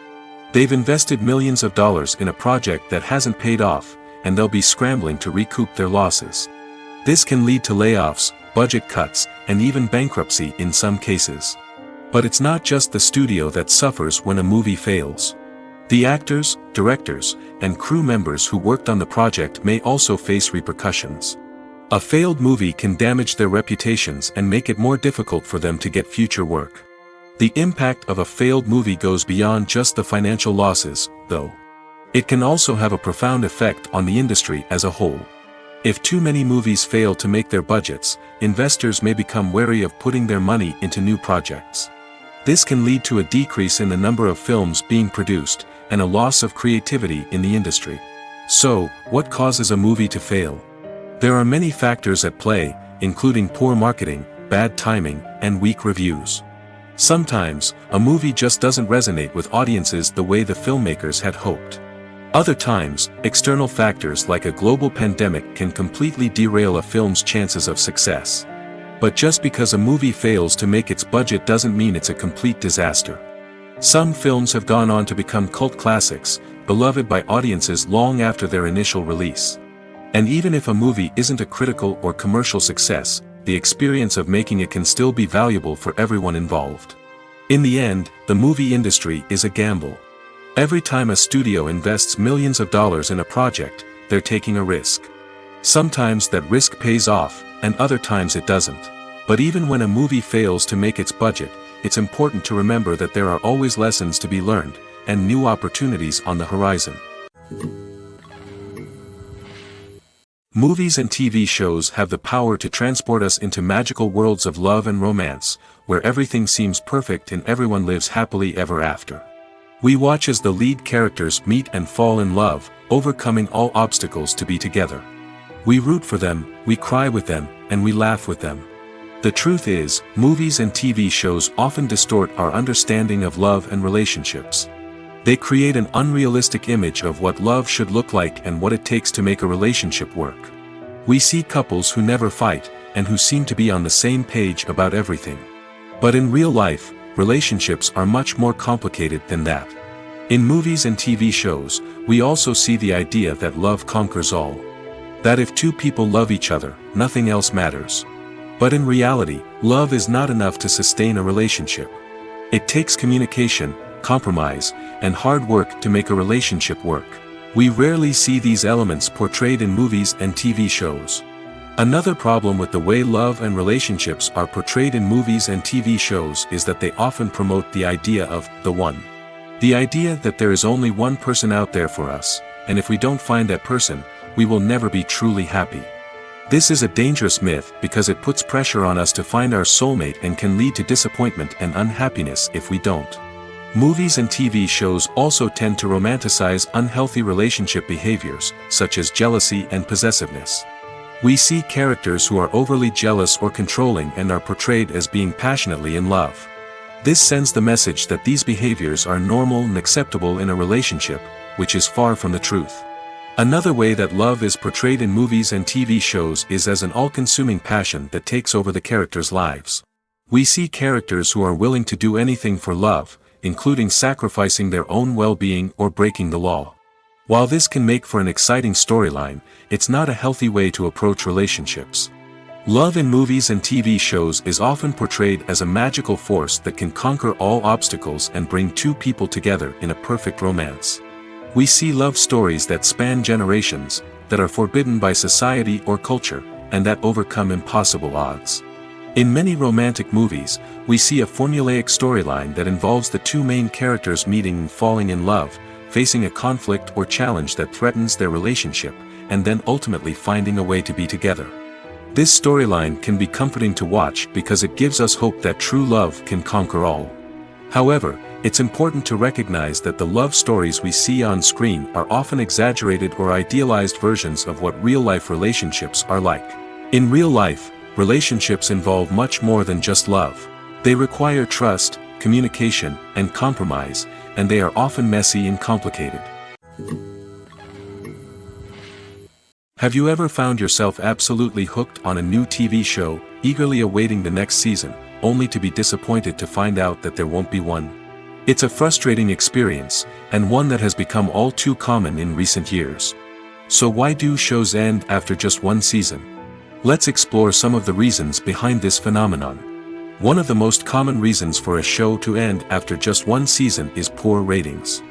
They've invested millions of dollars in a project that hasn't paid off, and they'll be scrambling to recoup their losses. This can lead to layoffs, budget cuts, and even bankruptcy in some cases. But it's not just the studio that suffers when a movie fails. The actors, directors, and crew members who worked on the project may also face repercussions. A failed movie can damage their reputations and make it more difficult for them to get future work. The impact of a failed movie goes beyond just the financial losses, though. It can also have a profound effect on the industry as a whole. If too many movies fail to make their budgets, investors may become wary of putting their money into new projects. This can lead to a decrease in the number of films being produced, and a loss of creativity in the industry. So, what causes a movie to fail? There are many factors at play, including poor marketing, bad timing, and weak reviews. Sometimes, a movie just doesn't resonate with audiences the way the filmmakers had hoped. Other times, external factors like a global pandemic can completely derail a film's chances of success. But just because a movie fails to make its budget doesn't mean it's a complete disaster. Some films have gone on to become cult classics, beloved by audiences long after their initial release. And even if a movie isn't a critical or commercial success, the experience of making it can still be valuable for everyone involved. In the end, the movie industry is a gamble. Every time a studio invests millions of dollars in a project, they're taking a risk. Sometimes that risk pays off, and other times it doesn't. But even when a movie fails to make its budget, it's important to remember that there are always lessons to be learned, and new opportunities on the horizon. Movies and TV shows have the power to transport us into magical worlds of love and romance, where everything seems perfect and everyone lives happily ever after. We watch as the lead characters meet and fall in love, overcoming all obstacles to be together. We root for them, we cry with them, and we laugh with them. The truth is, movies and TV shows often distort our understanding of love and relationships. They create an unrealistic image of what love should look like and what it takes to make a relationship work. We see couples who never fight, and who seem to be on the same page about everything. But in real life, relationships are much more complicated than that. In movies and TV shows, we also see the idea that love conquers all. That if two people love each other, nothing else matters. But in reality, love is not enough to sustain a relationship. It takes communication, compromise, and hard work to make a relationship work. We rarely see these elements portrayed in movies and TV shows. Another problem with the way love and relationships are portrayed in movies and TV shows is that they often promote the idea of the one. The idea that there is only one person out there for us, and if we don't find that person, we will never be truly happy. This is a dangerous myth because it puts pressure on us to find our soulmate and can lead to disappointment and unhappiness if we don't. Movies and TV shows also tend to romanticize unhealthy relationship behaviors, such as jealousy and possessiveness. We see characters who are overly jealous or controlling and are portrayed as being passionately in love. This sends the message that these behaviors are normal and acceptable in a relationship, which is far from the truth. Another way that love is portrayed in movies and TV shows is as an all-consuming passion that takes over the characters' lives. We see characters who are willing to do anything for love, including sacrificing their own well-being or breaking the law. While this can make for an exciting storyline, it's not a healthy way to approach relationships. Love in movies and TV shows is often portrayed as a magical force that can conquer all obstacles and bring two people together in a perfect romance. We see love stories that span generations, that are forbidden by society or culture, and that overcome impossible odds. In many romantic movies, we see a formulaic storyline that involves the two main characters meeting and falling in love, facing a conflict or challenge that threatens their relationship, and then ultimately finding a way to be together. This storyline can be comforting to watch because it gives us hope that true love can conquer all. However, it's important to recognize that the love stories we see on screen are often exaggerated or idealized versions of what real-life relationships are like. In real life, Relationships involve much more than just love. They require trust, communication, and compromise, and they are often messy and complicated. Have you ever found yourself absolutely hooked on a new TV show, eagerly awaiting the next season, only to be disappointed to find out that there won't be one? It's a frustrating experience, and one that has become all too common in recent years. So why do shows end after just one season? Let's explore some of the reasons behind this phenomenon. One of the most common reasons for a show to end after just one season is poor ratings.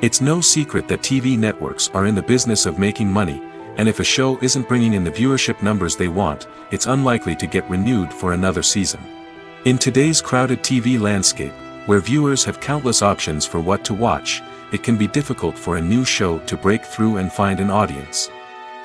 It's no secret that TV networks are in the business of making money, and if a show isn't bringing in the viewership numbers they want, it's unlikely to get renewed for another season. In today's crowded TV landscape, where viewers have countless options for what to watch, it can be difficult for a new show to break through and find an audience.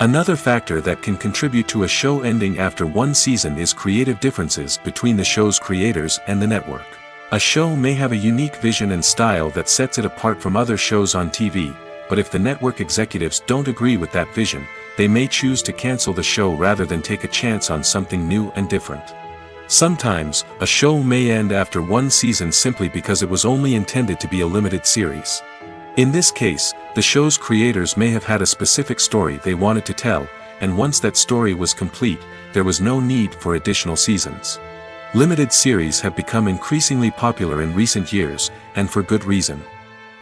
Another factor that can contribute to a show ending after one season is creative differences between the show's creators and the network. A show may have a unique vision and style that sets it apart from other shows on TV, but if the network executives don't agree with that vision, they may choose to cancel the show rather than take a chance on something new and different. Sometimes, a show may end after one season simply because it was only intended to be a limited series. In this case, the show's creators may have had a specific story they wanted to tell, and once that story was complete, there was no need for additional seasons. Limited series have become increasingly popular in recent years, and for good reason.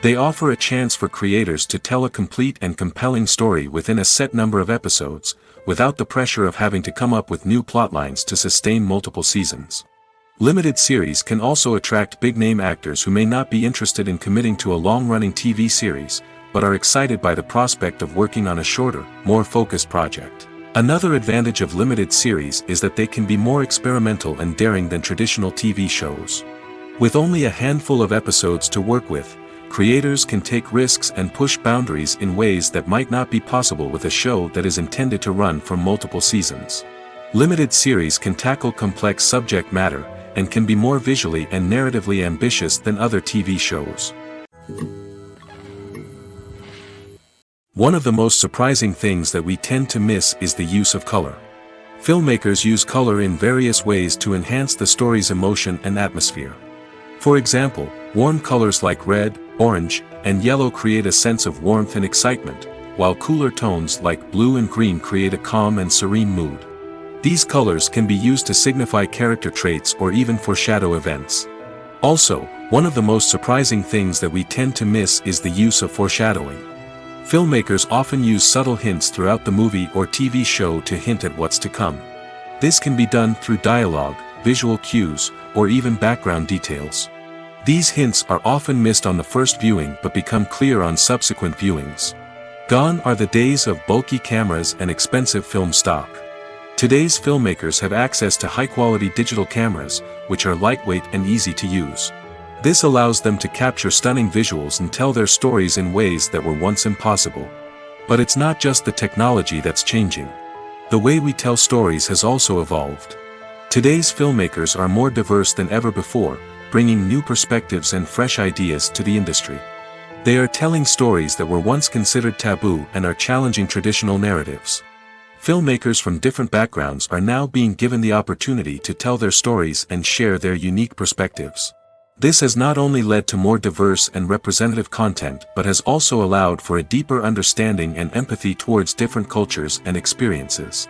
They offer a chance for creators to tell a complete and compelling story within a set number of episodes, without the pressure of having to come up with new plotlines to sustain multiple seasons. Limited series can also attract big-name actors who may not be interested in committing to a long-running TV series, but are excited by the prospect of working on a shorter, more focused project. Another advantage of limited series is that they can be more experimental and daring than traditional TV shows. With only a handful of episodes to work with, creators can take risks and push boundaries in ways that might not be possible with a show that is intended to run for multiple seasons. Limited series can tackle complex subject matter, and can be more visually and narratively ambitious than other TV shows. One of the most surprising things that we tend to miss is the use of color. Filmmakers use color in various ways to enhance the story's emotion and atmosphere. For example, warm colors like red, orange, and yellow create a sense of warmth and excitement, while cooler tones like blue and green create a calm and serene mood. These colors can be used to signify character traits or even foreshadow events. Also, one of the most surprising things that we tend to miss is the use of foreshadowing. Filmmakers often use subtle hints throughout the movie or TV show to hint at what's to come. This can be done through dialogue, visual cues, or even background details. These hints are often missed on the first viewing but become clear on subsequent viewings. Gone are the days of bulky cameras and expensive film stock. Today's filmmakers have access to high-quality digital cameras, which are lightweight and easy to use. This allows them to capture stunning visuals and tell their stories in ways that were once impossible. But it's not just the technology that's changing. The way we tell stories has also evolved. Today's filmmakers are more diverse than ever before, bringing new perspectives and fresh ideas to the industry. They are telling stories that were once considered taboo and are challenging traditional narratives. Filmmakers from different backgrounds are now being given the opportunity to tell their stories and share their unique perspectives. This has not only led to more diverse and representative content but has also allowed for a deeper understanding and empathy towards different cultures and experiences.